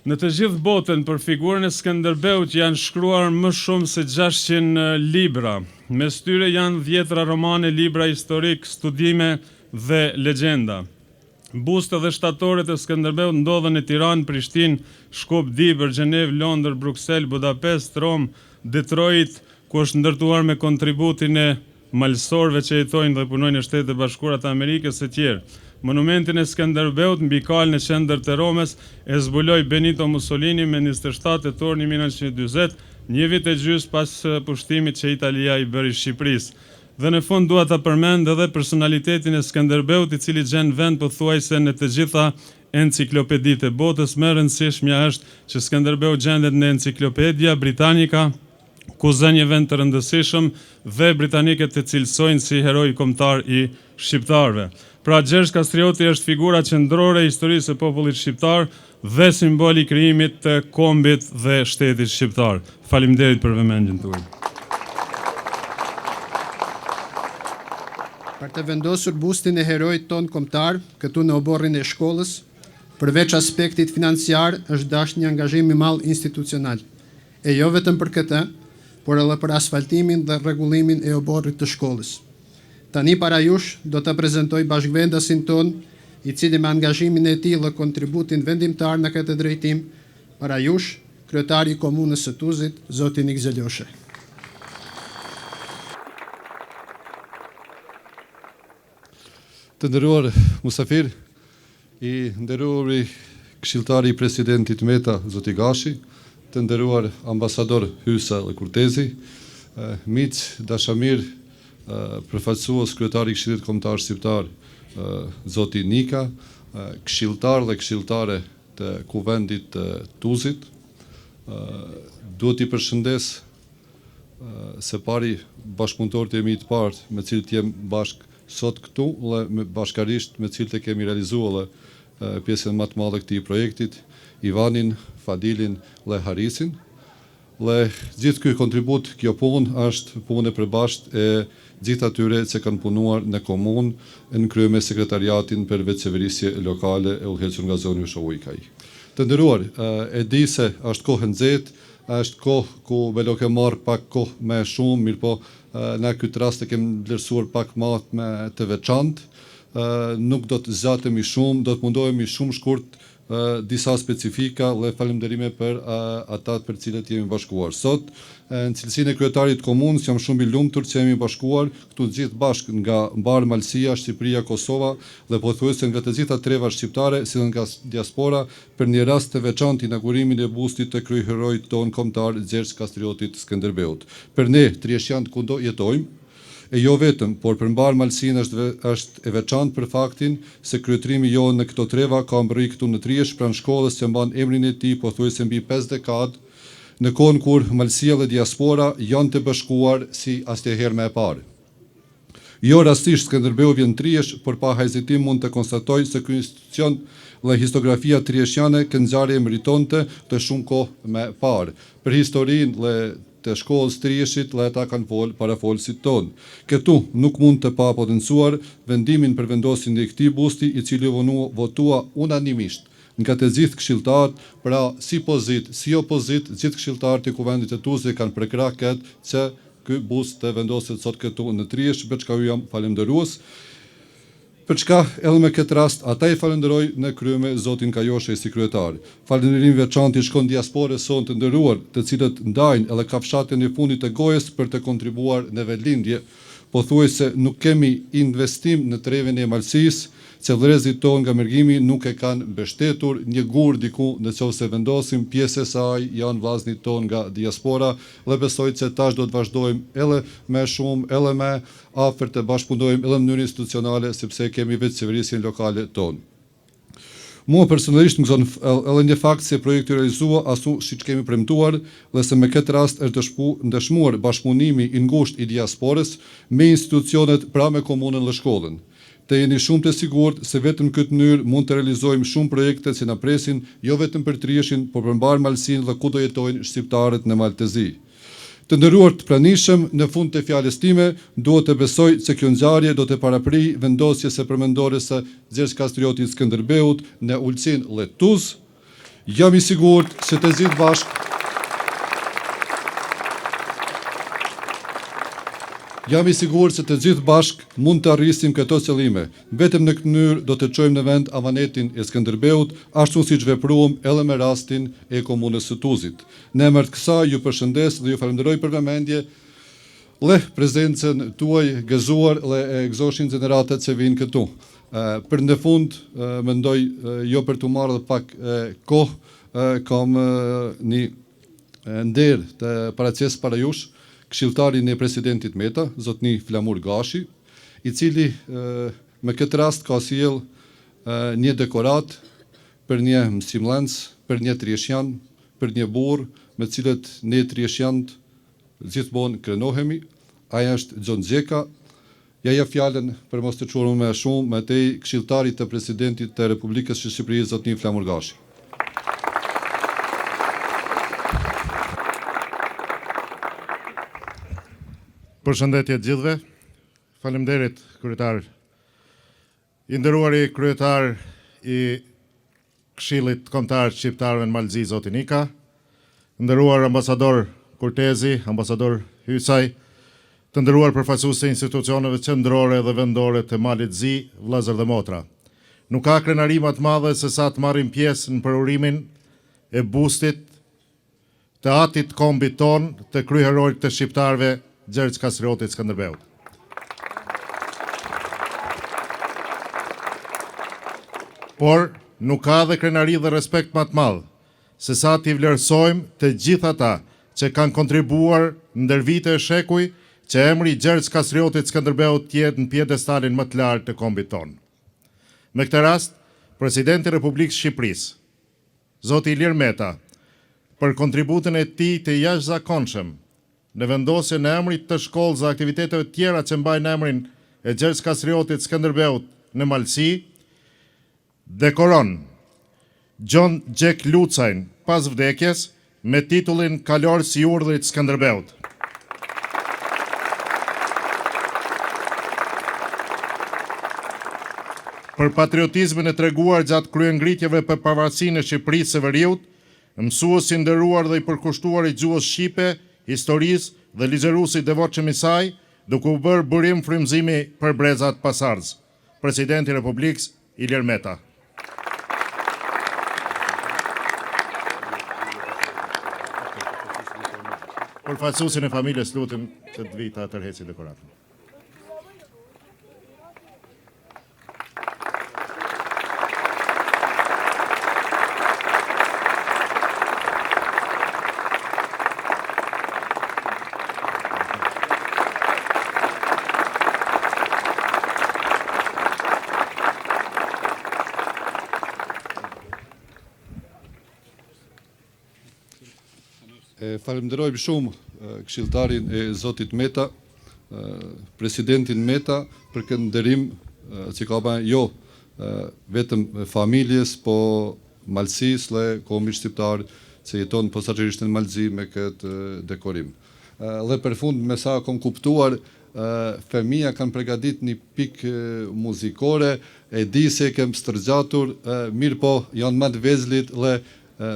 Në të gjithë botën për figurën e Skënderbeut janë shkruar më shumë se 600 libra. Mes tyre janë 10 romane, libra historik, studime dhe legjenda. Bustë dhe shtatore të Skënderbeut ndodhen në Tiranë, Prishtinë, Shkup-Dibër, Gjenevë, Londër, Bruksel, Budapest, Rom, Detroit, ku është ndërtuar me kontributin e malësorëve që jetojnë dhe punojnë në Shtetet e Bashkuara të Amerikës e tjerë. Monumentin e Skënderbeut mbi kalën e qendër të Romës e zbuloi Benito Mussolini me 27 tetor 1940, një vit e gjysmë pas pushtimit që Italia i bëri Shqipërisë. Dhe në fund dua ta përmend edhe personalitetin e Skënderbeut, i cili gjen vend pothuajse në të gjitha enciklopeditë e botës. Më e rëndësishmja është që Skënderbeut gjendet në Enciklopedia Britannica, ku zën një vend të rëndësishëm dhe britanikët të cilësojnë si heroj kombëtar i shqiptarëve. Pra, Gjergj Kastrioti është figura qendrore e historisë së popullit shqiptar dhe simboli i krijimit të kombit dhe shtetit shqiptar. Faleminderit për vëmendjen tuaj. Për të vendosur bustin e herojit ton kombëtar këtu në oborrin e shkollës, përveç aspektit financiar, është dashur një angazhim i madh institucional. E jo vetëm për këtë, por edhe për asfaltimin dhe rregullimin e oborrit të shkollës. Tani para jush do të prezentoj bashkëvendasin ton, i cili me angazhimin e tij dhe kontributin vendimtar në këtë drejtim, para jush, kryetari i komunës së Tuzit, zoti Nik Zeloshe. Të nderuar musafir, i nderuari këshilltari i presidentit Meta, zoti Gashi, të nderuar ambasador Hysa dhe Kurtezi, miq dashamir, përfaqësues kryetari i Këshillit Kombëtar Shqiptar, zoti Nika, këshilltar dhe këshilltare të Kuvendit të Tuzit. Duhet i përshëndes së pari bashkëpunëtorët e mi të parë me cilët jem bashkë sot këtu dhe bashkarisht me cilët e kemi realizuar pjesën më të madhe këtij projektit, Ivanin, Fadilin dhe Harisin. Dhe gjithë ky kontribut, kjo punë është punë e përbashkët e gjithë atyre që kanë punuar në komunë në krye me sekretariatin për veçëverisje lokale e udhëhequr nga zoni Ushovujkaj. Të nderuar, e di se është kohë nxehtë, është kohë ku belo ke marrë pak kohë më shumë, mirëpo në këtë rast e kemi vlerësuar pak më të veçantë. Nuk do të zgjatemi shumë, do të mundohemi shumë shkurt disa specifika dhe falenderime për ata për cilët jemi bashkuar. Sot, në cilësinë e kryetarit të komunës, jam shumë i lumtur që jemi bashkuar këtu gjithë bashkë nga mbar Malësia, Shqipëria, Kosova dhe pothuajse nga të gjitha trevat shqiptare, si dhe nga diaspora, për një rast të veçantë inaugurimin e bustit të kryeheroit ton kombëtar Gjergj Kastriotit Skënderbeut. Për ne, trieshjanët kundo jetojmë, e jo vetëm, por për mbar Malësinë është e veçantë për faktin se kryetrimi jonë në këto treva ka mbërri këtu në Triesh pranë shkollës që mban emrin e tij pothuajse mbi 5 dekadë, në kohën kur Malësia dhe diaspora janë të bashkuar si asnjëherë më e parë. Jo rastisht Skënderbeu vjen Triesh, por pa hezitim mund të konstatoj se ky institucion dhe historiografia trieshjane këngëzarje meritonte të shumë kohë më parë. Për historinë dhe të shkollës Trieshit dhe ata kanë folë para folësit tonë. Këtu nuk mund të pa potencuar vendimin për vendosjen e këtij busti, i cili votua unanimisht nga të gjithë këshilltarët, pra si pozit, si opozit, gjithë këshilltarët e Kuvendit të Tuzit kanë përkrahur këtë që ky bust të vendoset sot këtu në Triesh, për çka ju jam falënderues. Për çka edhe me këtë rast, ata i falenderoj në kryeme zotin Kajoshe si kryetar. Falënderim veçantë shkon diasporës son të nderuar, të cilët ndajnë edhe kafshatën e fundit të gojës për të kontribuar në vendlindje. Pothuajse nuk kemi investim në trevin e Malësisë, që vëllezërit tonë nga Mergimi nuk e kanë mbështetur, një gur diku nëse vendosim, pjesë e saj janë vllazërit tonë nga diaspora dhe besoj se tash do të vazhdojmë edhe më shumë, edhe më afër të bashkëpunojmë edhe në mënyrë institucionale sepse kemi vetë qeverisjen lokale tonë. Mua personalisht më gëzon edhe një fakt se projekti realizua ashtu siç kemi premtuar dhe se me këtë rast është ndëshmuar bashkëpunimi i ngushtë i diasporës me institucionet pra me komunën dhe shkollën. Të jeni shumë të sigurt se vetëm në këtë mënyrë mund të realizojmë shumë projekte që na presin, jo vetëm për Trieshin, por për mbar Malsinë dhe ku do jetojnë shqiptarët në Maltezi. Të nderuar të pranishëm, në fund të fjalës time, duhet të besoj se kjo ngjarje do të paraprijë vendosjes së përmendores së Gjergj Kastriotit Skënderbeut në Ulcin dhe Tuz. Jam i sigurt se të gjithë bashkë mund të arrisim këto qëllime. Vetëm në këtë mënyrë do të çojmë në vend avanetin e Skënderbeut, ashtu siç vepruam edhe me rastin e komunës së Tuzit. Në emër të kësaj ju përshëndes dhe ju falenderoj për vëmendje dhe prezencën tuaj gëzuar dhe e gëzoshin gjeneratat që vinë këtu. Për në fund, mendoj jo për të marrë dhe pak kohë, kam një nder të paraqes para jush, këshilltarin e presidentit Meta, zotni Flamur Gashi, i cili me këtë rast ka sjell një dekorat për një mësimdhënës, për një trieshjan, për një burr me cilët ne trieshjanët gjithmonë krenohemi. Ai është Gjon Xheka. Ja jep fjalën për mos të çuar më shumë me te këshilltarit të presidentit të Republikës së Shqipërisë, zotni Flamur Gashi. Përshëndetje të gjithëve. Faleminderit kryetar. I nderuari kryetar i Këshillit Kombëtar të Shqiptarëve në Malzi, zoti Nika, nderuar ambasador Kurtezi, ambasador Hysaj, të nderuar përfaqësues të institucioneve qendrore dhe vendore të Malit Zi, vëllezër dhe motra. Nuk ka krenari më të madhe se sa të marrim pjesë në përurimin e bustit të atit kombit ton të kryeherorit të shqiptarëve Gjergj Kastriotit Skënderbeut. Por nuk ka dhe krenari dhe respekt më të madh se sa t'i vlerësojmë të gjithë ata që kanë kontribuar ndër vite e shekuj që emri Gjergj Kastriotit Skënderbeut të jetë në pjedestalin më të lartë të kombit ton. Me këtë rast, Presidenti i Republikës Shqipërisë, zoti Ilir Meta, për kontributin e tij të jashtëzakonshëm në vendosjen e emrit të shkollës dhe aktiviteteve tjera që mbajnë emrin e Gjergj Kastriotit Skënderbeut në Malsi, dekoron Gjon Xhek Lucajn pas vdekjes me titullin Kalorës i Urdhrit Skënderbeut. Për patriotizmin e treguar gjatë kryengritjeve për pavarësinë e Shqipërisë së Veriut, mësues i nderuar dhe i përkushtuar i gjuhës shqipe, historisë dhe ligjëruesi i devotshëm i saj, duke u bërë burim frymëzimi për brezat pasardhës. Presidenti i Republikës Ilir Meta. Përfaqësuesin e familjes lutem që të vijë ta tërheqë dekoratën. Falenderojmë shumë këshilltarin e zotit Meta, presidentin Meta, për këtë nderim që ka bërë jo vetëm familjes, po Malsisë dhe kombit shqiptar që jeton posaçërisht në Malzi me këtë dekorim. Dhe për fund, me sa kam kuptuar, fëmia kanë përgatit një pikë muzikore, e di se kem stërgjatur, mirë po janë më të vezlit dhe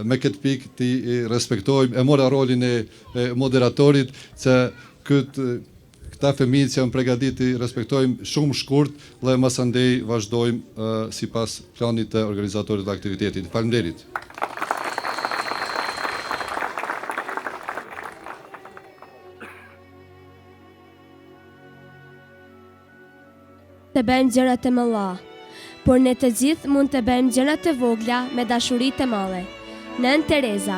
me këtë pikë ti respektojmë, e mora rolin e moderatorit që këta fëmijë që janë përgatiti respektojmë shumë shkurt dhe mas andej vazhdojmë sipas planit të organizatorit të aktivitetit. Faleminderit. Të bëjmë gjërat e mëdha, por ne të gjithë mund të bëjmë gjërat e vogla me dashuri të madhe. Nën Tereza.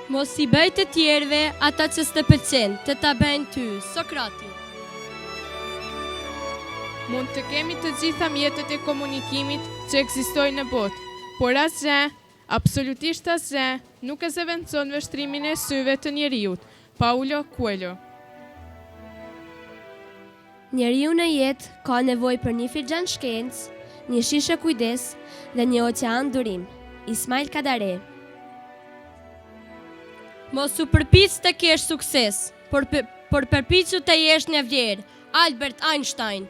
Mos i bëj të tjerëve ata që s'të pëlqen, të ta bëjnë ty, Sokrati. Mund të kemi të gjitha mjetët e komunikimit që ekzistojnë në botë, por asgjë, absolutisht asgjë, nuk e zëvendëson vështrimin e syve të njeriut. Paulo Coelho. Njeriu në jetë ka nevojë për një filxhan shkencë, një shishe kujdes dhe një oqean durim. Ismail Kadare. Mos u përpiq të kesh sukses, por përpiqu të jesh në vlerë. Albert Einstein.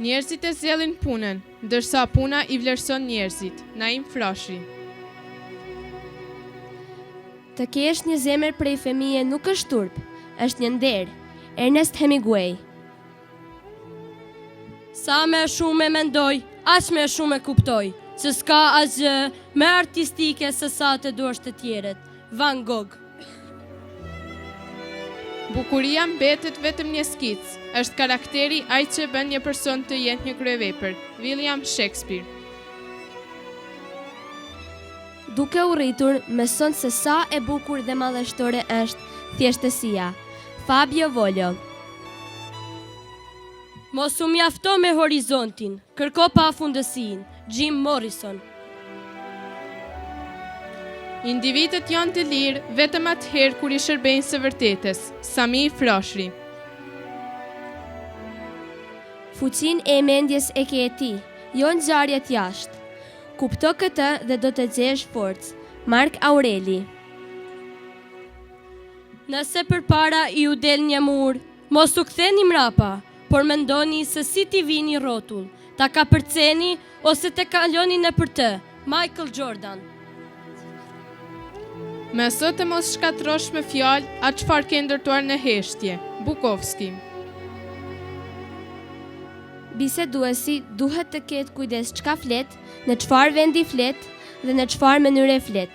Njerëzit e zellin punën, ndërsa puna i vlerëson njerëzit. Naim Frashëri. Të kesh një zemër prej fëmije nuk është turp, është një nder. Ernest Hemingway. Sa më shumë e mendoj, aq më shumë e kuptoj, që s'ka asgjë më artistike se sa të duash të tjerët. Van Gogh. Bukuria mbetet vetëm një skicë, është karakteri ai që bën një person të jetë një kryevepër. William Shakespeare. Duke u rritur, mëson se sa e bukur dhe madhështore është thjeshtësia. Fabio Volio. Mos u mjafto me horizontin, kërko pafundësinë. Jim Morrison. Individët janë të lirë vetëm atëherë kur i shërbejnë së vërtetës. Sami Frashëri. Fuqin e mendjes e ke ti, jo ngjarjet jashtë. Kupto këtë dhe do të gjesh forcë. Mark Aureli. Nëse përpara i u del një mur, mos u ktheni mrapa, por mendoni se si t'i vini rrotull, ta kapërceni ose të kaloni nëpër të. Michael Jordan. Mëso të mos shkatrosh me fjalë atë çfarë ke ndërtuar në heshtje. Bukowski. Biseduesi duhet të ketë kujdes çka flet, në çfarë vendi flet dhe në çfarë mënyre flet.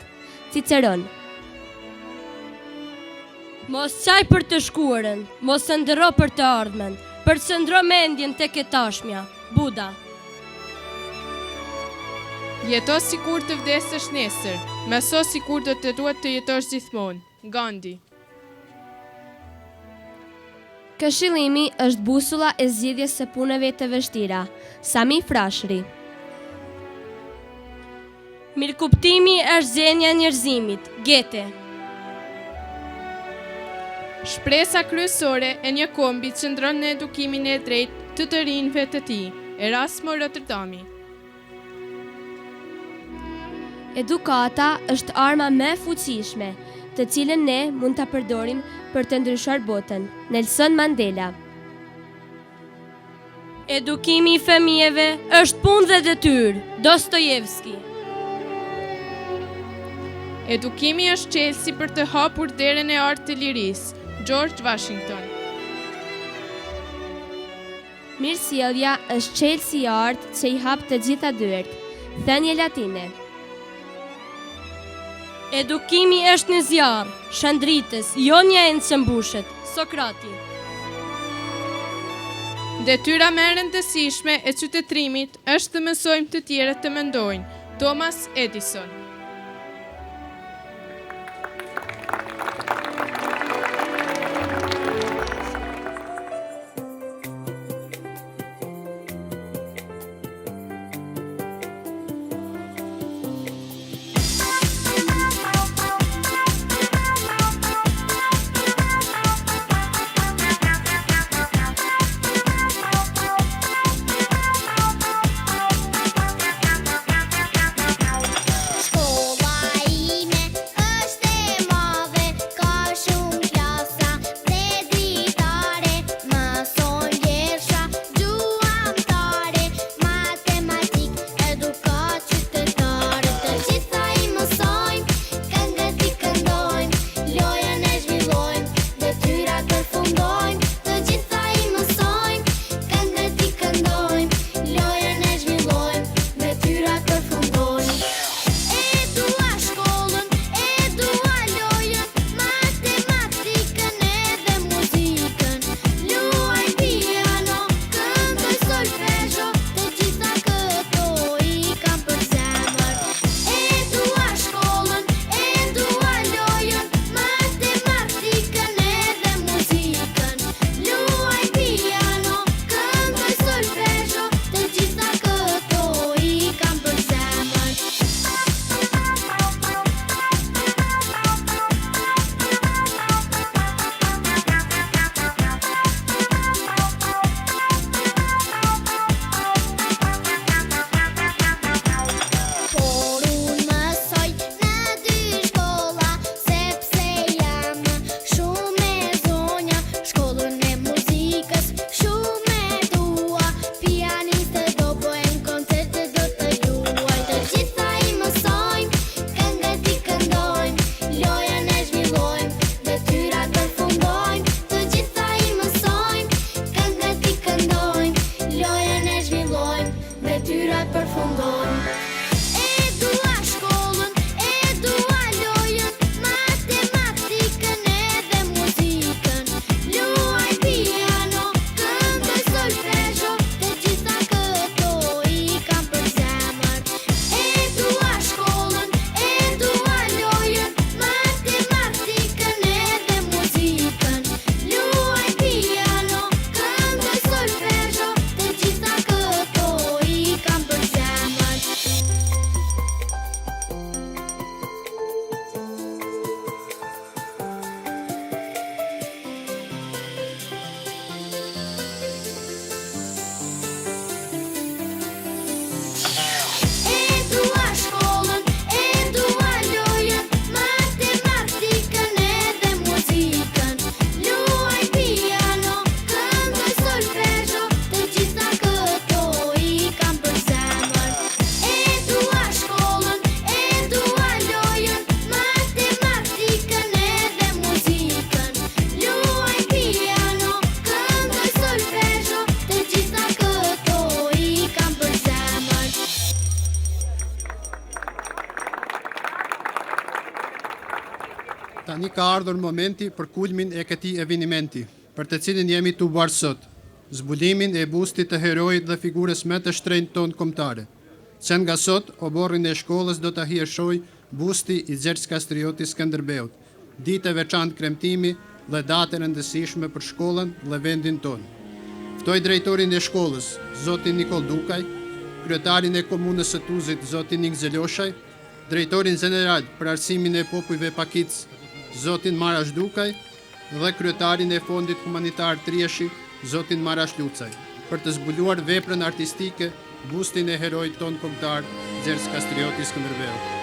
Ciceron. Mos qaj për të shkuarën, mos ndërro për të ardhmen, përqëndro mendjen tek e tashmja. Buda. Jeto si kur të vdesësh nesër, mëso si kur do të duhet të jetosh gjithmonë. Gandhi. Këshillimi është busulla e zgjidhjes së punëve të vështira. Sami Frashëri. Mirëkuptimi është zgjenja e njerëzimit. Goethe. Shpresa kryesore e një kombi qëndron në edukimin e drejtë të rinjve të tij. Erasmo Rotterdami. Edukata është arma më e fuqishme, të cilën ne mund ta përdorim për të ndryshuar botën. Nelson Mandela. Edukimi i fëmijëve është punë dhe detyrë. Dostojevski. Edukimi është çelësi për të hapur derën e artë të lirisë. George Washington. Mirësjellja është çelësi i artë që i hap të gjitha dyert. Thënie latine. Edukimi është një zjarr, shëndritës, jo një enë që mbushet. Sokrati. Detyra më e rëndësishme e qytetërimit është të mësojmë të tjerët të mendojnë. Thomas Edison. Tani ka ardhur momenti për kulmin e këtij evenimenti, për të cilin jemi tu bërë sot, zbulimin e bustit të herojit dhe figurës më të shtrenjtë tonë kombëtare. Që nga sot, oborrin e shkollës do të hiershoj busti i Gjergj Kastriotit Skënderbeut, ditë e veçantë kremtimi dhe datë e rëndësishme për shkollën dhe vendin tonë. Ftoj drejtorin e shkollës, zotin Nikol Dukaj, kryetarin e komunës së Tuzit, zotin Nik Zeloshaj, drejtorin general për arsimin e popujve Pakic, zotin Marash Dukaj, dhe kryetarin e fondit humanitar Trieshi, zotin Marash Lucaj, për të zbuluar veprën artistike, bustin e herojit ton kombëtar, Gjergj Kastrioti Skënderbeut.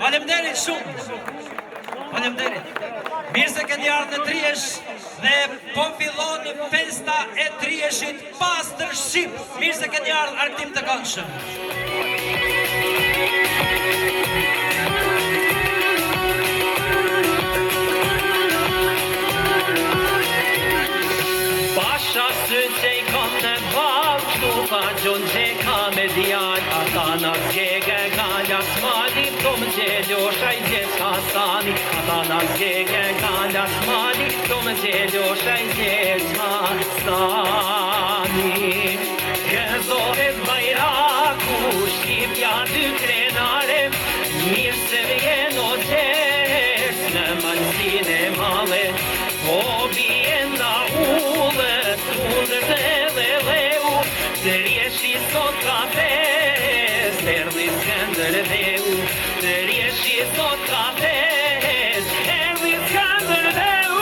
Faleminderit shumë. Faleminderit. Mirë se keni ardhur në Triesh dhe po fillon festa e Trieshit pastër shqip. Mirë se keni ardhur argëtim të këndshëm. Pasha së që i kom në valë, shtupa gjonë që ka me djallë, ata në zgjegë galja smali, tomë gjelosha i zjes Hasani, ata në zgjegë galja smali, tomë gjelosha i zjes Hasani. Gëzohet bajraku, shqipja dy krenare, mirë se vjen o gjes, në malsin e male, po vjen da ullë, tullë dhe leu, Trieshi sot ka fes, erdhi Skënderbeu, Trieshi sot ka fes, erdhi Skënderbeu.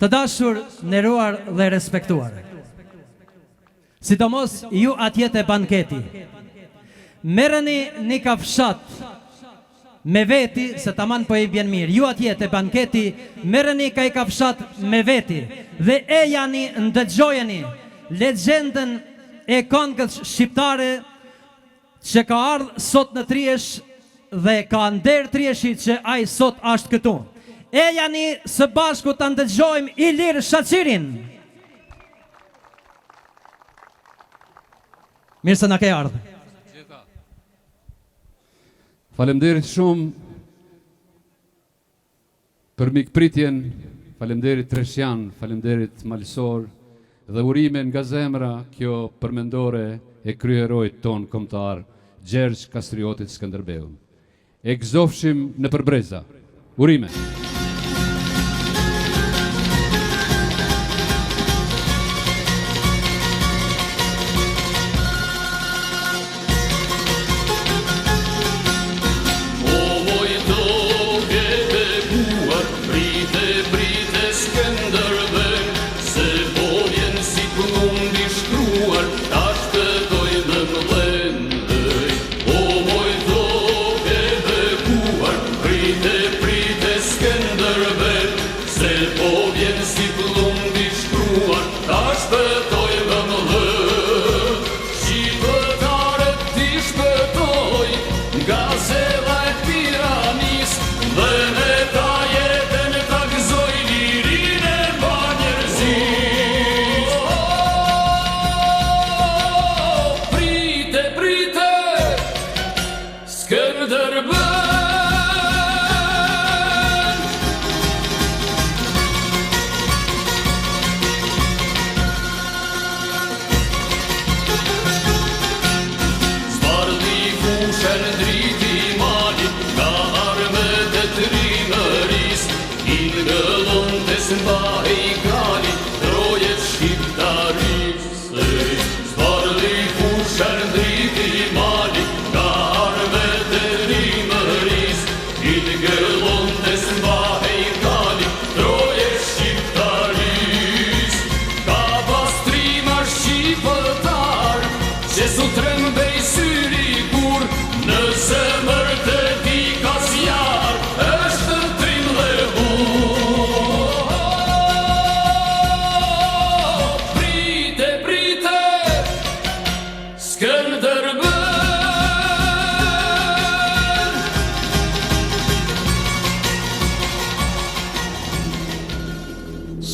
Të dashur, nderuar dhe respektuar, sidomos ju atje te banketi, merreni një kafshat me veti, se taman po i bjen mirë. Ju atje te banketi, merreni kaj kafshat me veti dhe ejani, ndëgjojeni legjendën e këngës shqiptare që ka ardhë sot në Triesh dhe ka nder Trieshit që ai sot është këtu. Ejani së bashku të ndëgjojmë Ilir Shaqirin. Mirë se na ke ardhë. Faleminderit shumë për mikpritjen, faleminderit Treshan, faleminderit Malsor dhe urime nga zemra kjo përmendore e kryeheroit ton kombëtar Gjergj Kastriotit Skënderbeu. E gëzofshim në përbreza. Urime.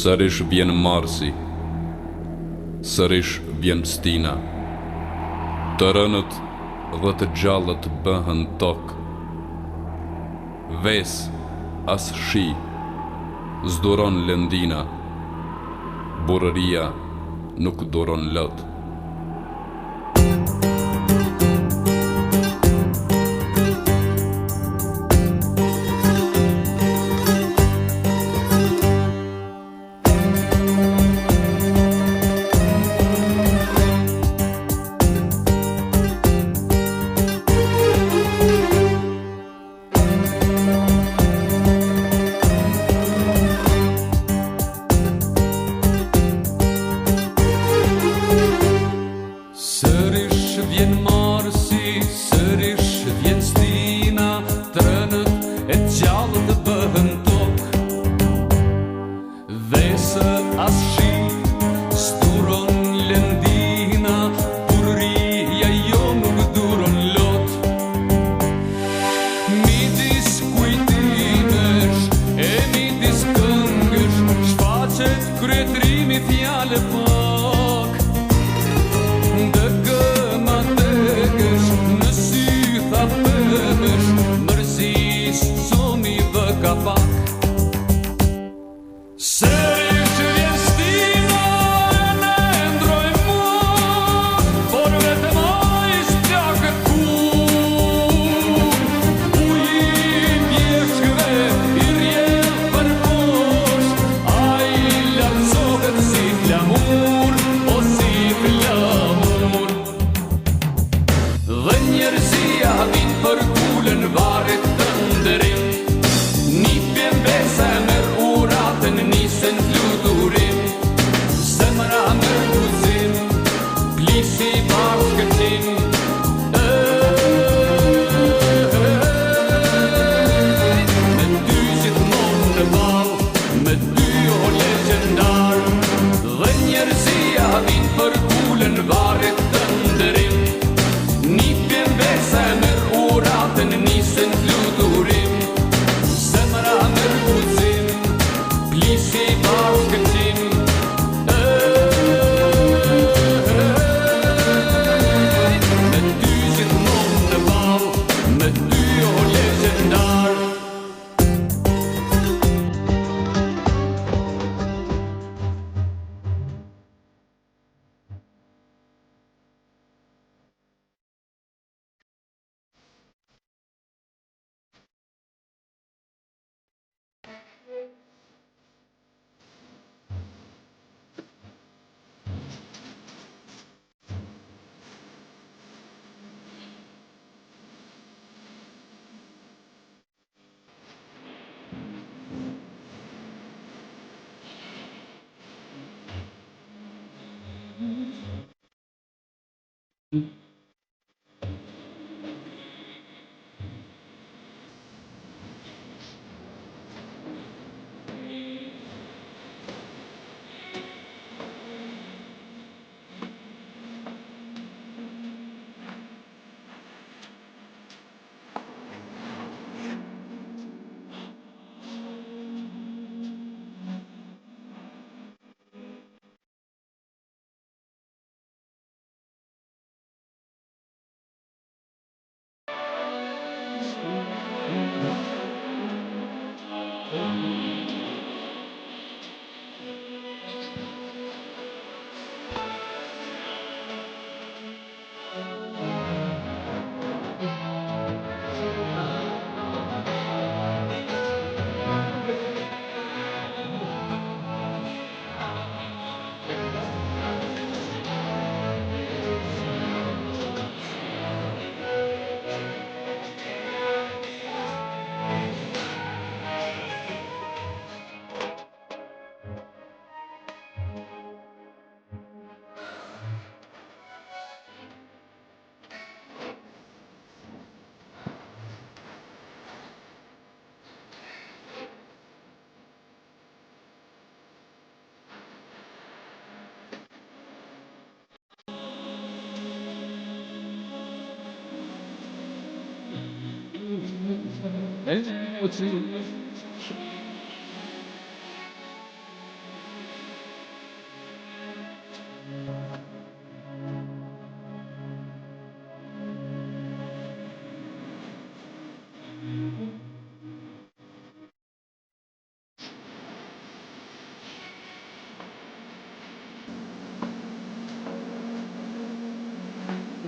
Sërish vjen Marsi, sërish vjen Stina, të rënët dhe të gjallët bëhen tokë. Ves as shi, zduron lëndina, burëria nuk duron lët.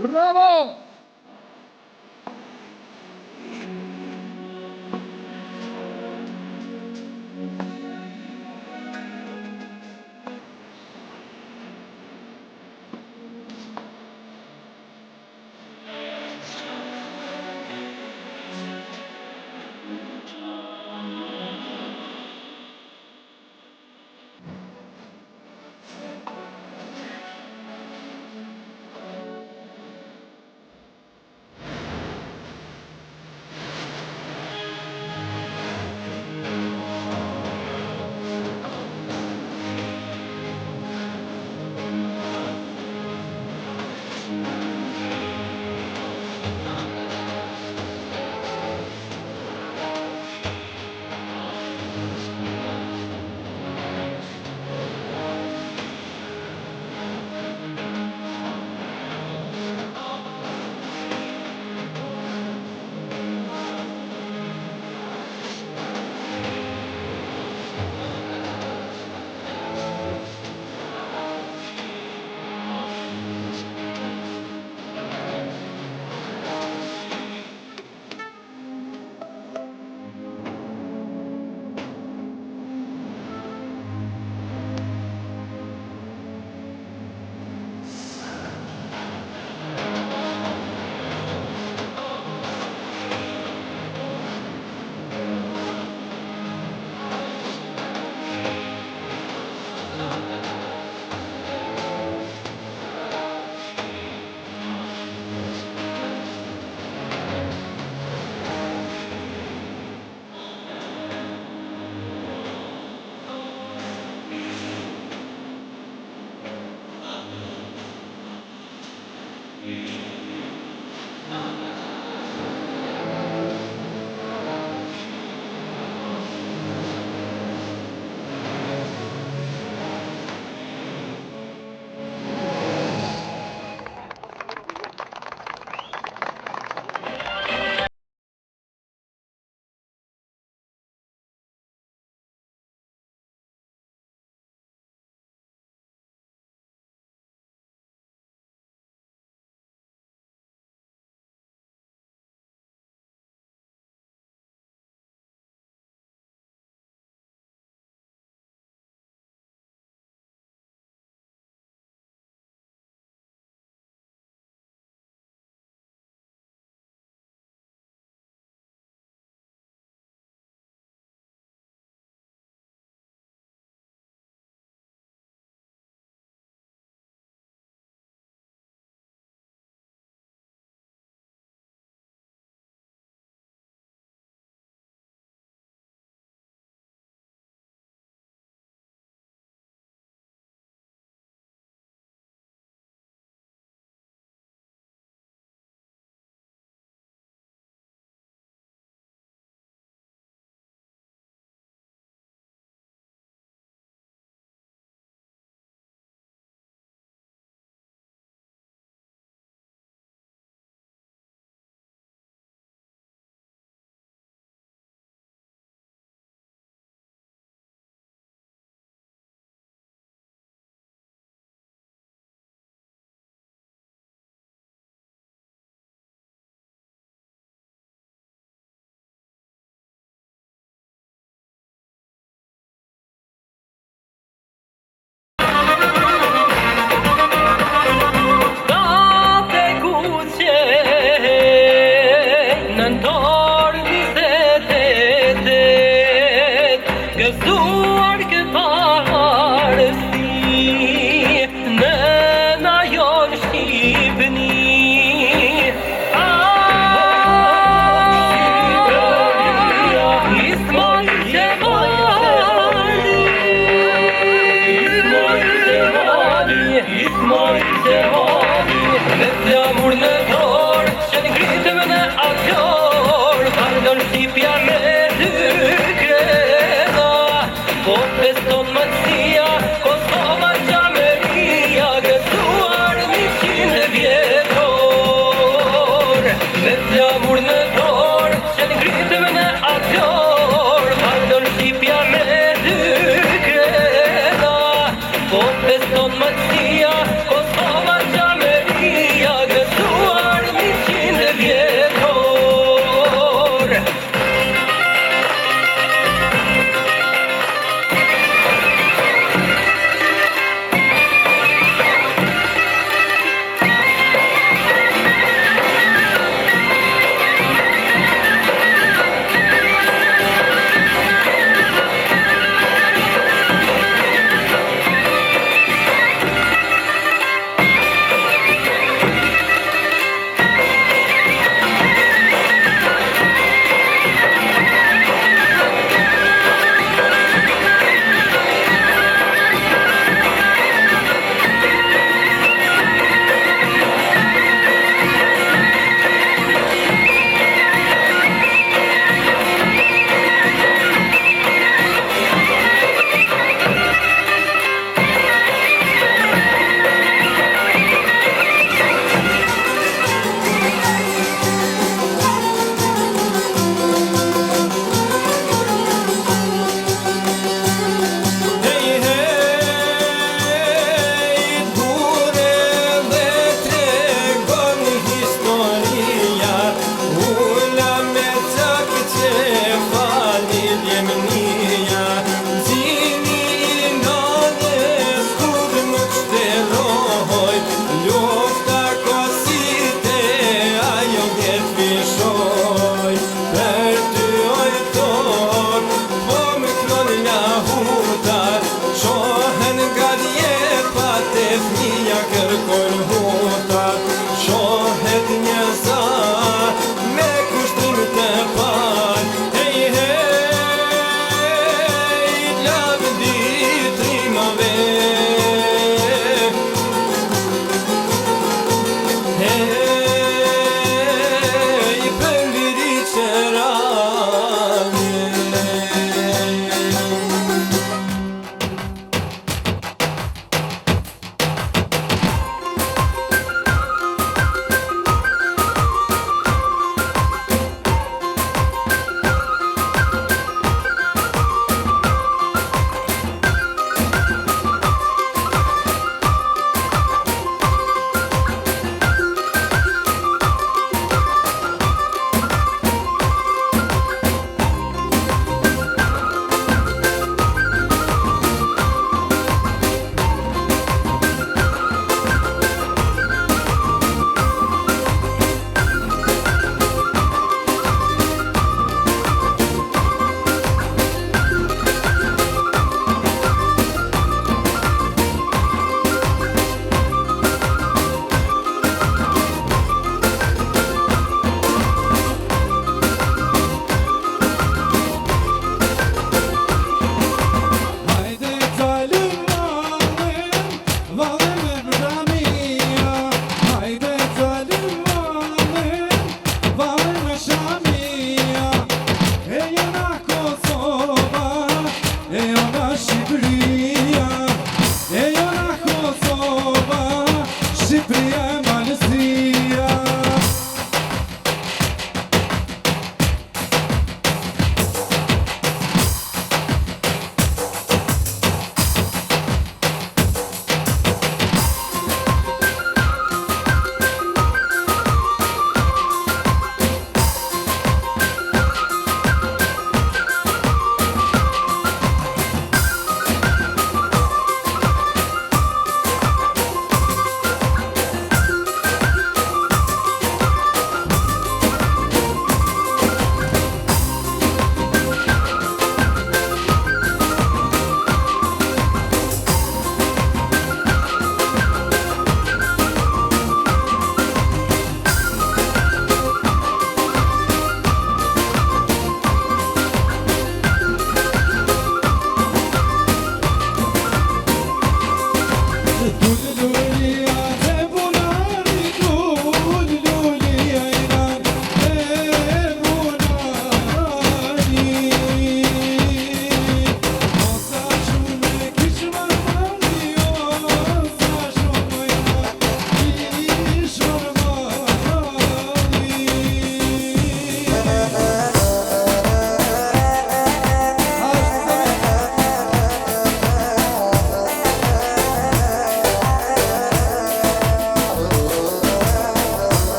Bravo!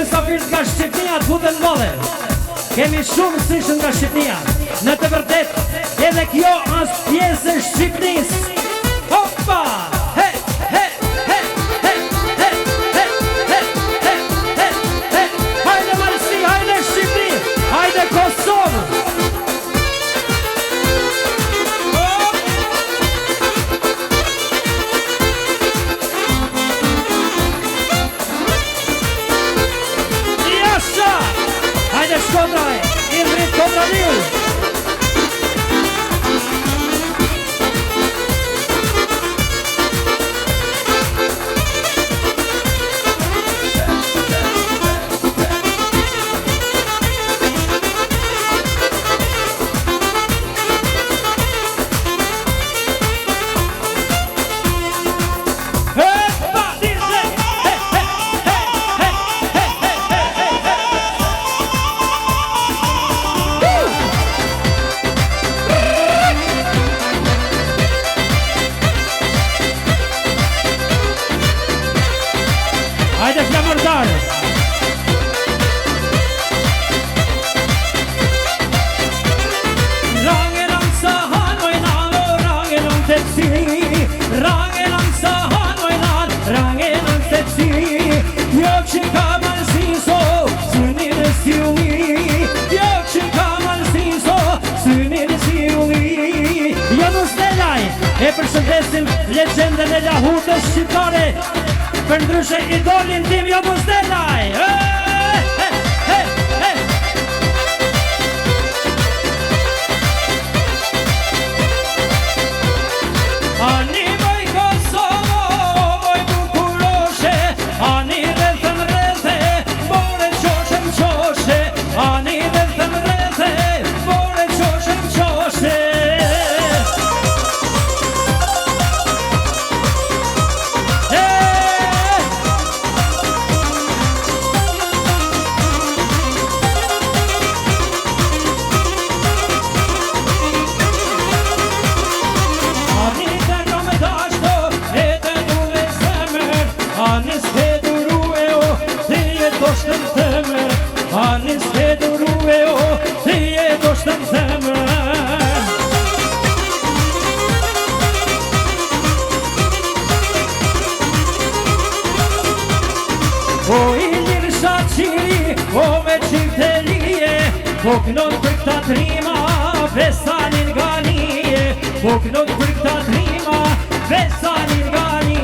mysafirët nga Shqipnia të futen vole. Kemi shumë sishën nga Shqipnia. Në të vërtet, edhe kjo është pjesë e Shqipnisë. Hopa! He, he, he, he, he, he, he, he, he, he. Hajde Malsi, hajde Shqipni, hajde Kosovë. Hajde Shkodraj, Indrit Kodraniu. Hajde flamërtarë. Rangelan sa han ojnan o rangelan të si. Rangelan sa han ojnan, rangelan të si. Jo që ka malsiso, synin e sjulli. Jo që ka malsiso, synin e sjulli. Janus Delaj, e përshëndesim legendën e lahutës shqiptare. Për ndryshe idolin tim Janus Delaj. Ani moj Kosovo, moj bukuroshe. Ani rrethën rrethe, more qoshem qoshe. Ani rrethën rrethe, more qoshem qoshe. Anis te duru e o, ti e doshtën themër. Anis te duru e o, ti e doshtën themër. O i lirë shaqiri, o me qifte lije. Poknon për këta trima, besanin nga nije. Poknon për këta trima, besanin nga nije.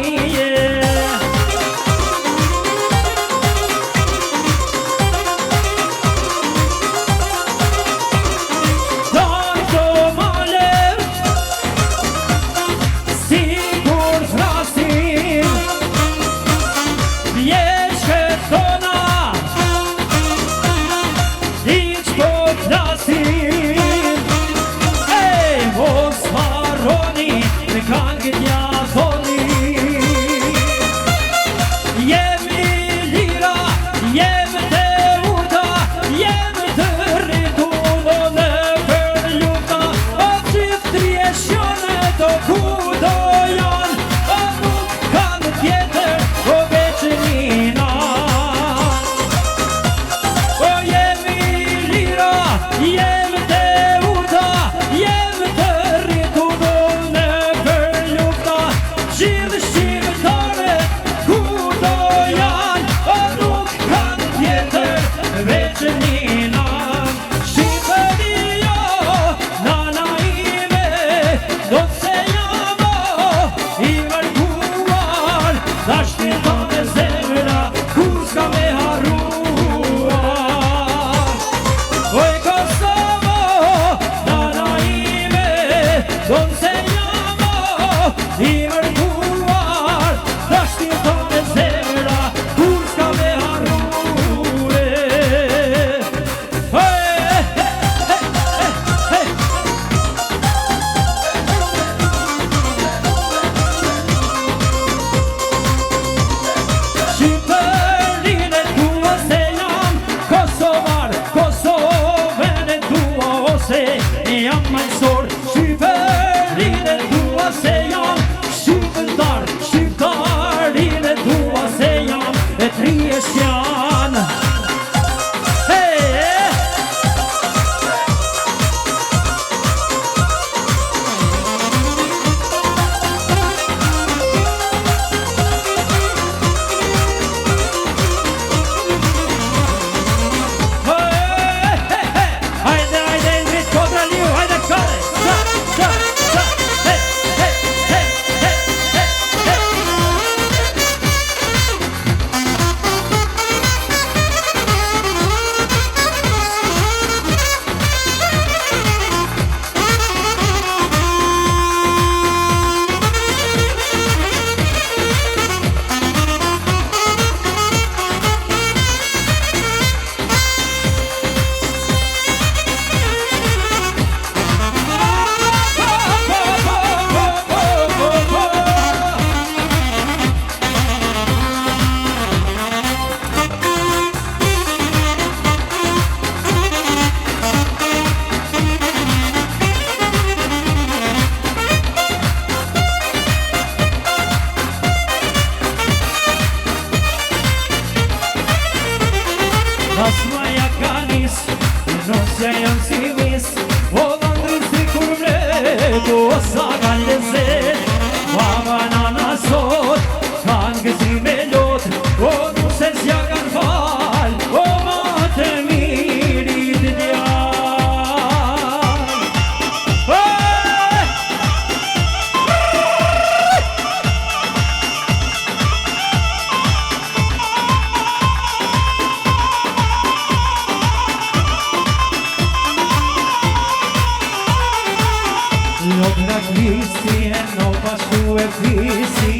bashku e fisi,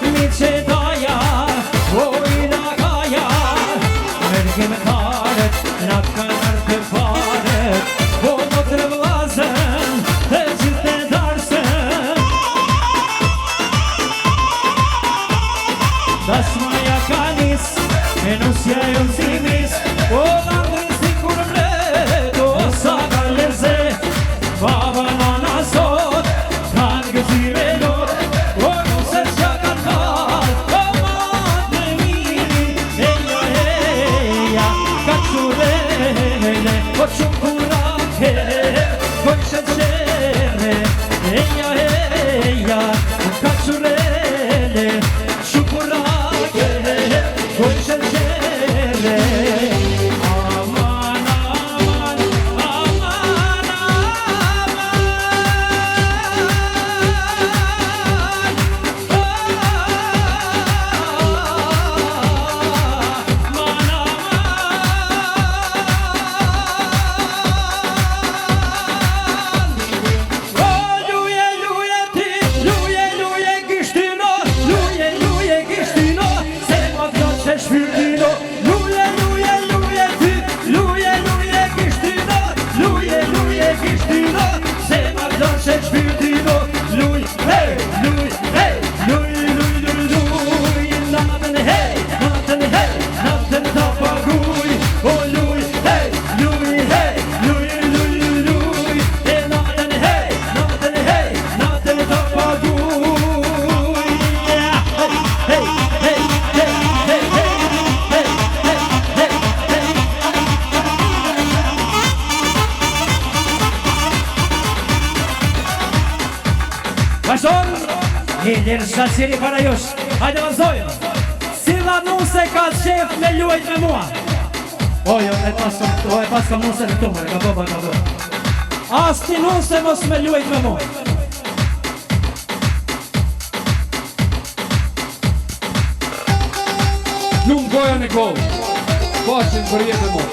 mi që daja, o i lagaja, mërgjim karet, na kanë të paret, o më të vlazen, të gjithë të darsen. Dashmaja ka nis, e nusja e uzimis, o landrin si kur mlet, o sa ka leze, baba nana sot, kanë gëzime lot, o nuse qa kanë kat, o matë miri, eja, ka qurele, o qukurake, ko qëqere, eja, ka qurele, qukurake, ko qëqere, aman, aman, aman, Hiljer Shaqiri para jush. Hajde vazhdojmë. Cila nuse ka qef me luajt me mua? Ojo, e pas kam nuse në tumër, ka bo. Asti nuse mos me luajt me mua. Nuk goja në kohë, paqen për jetë e mos.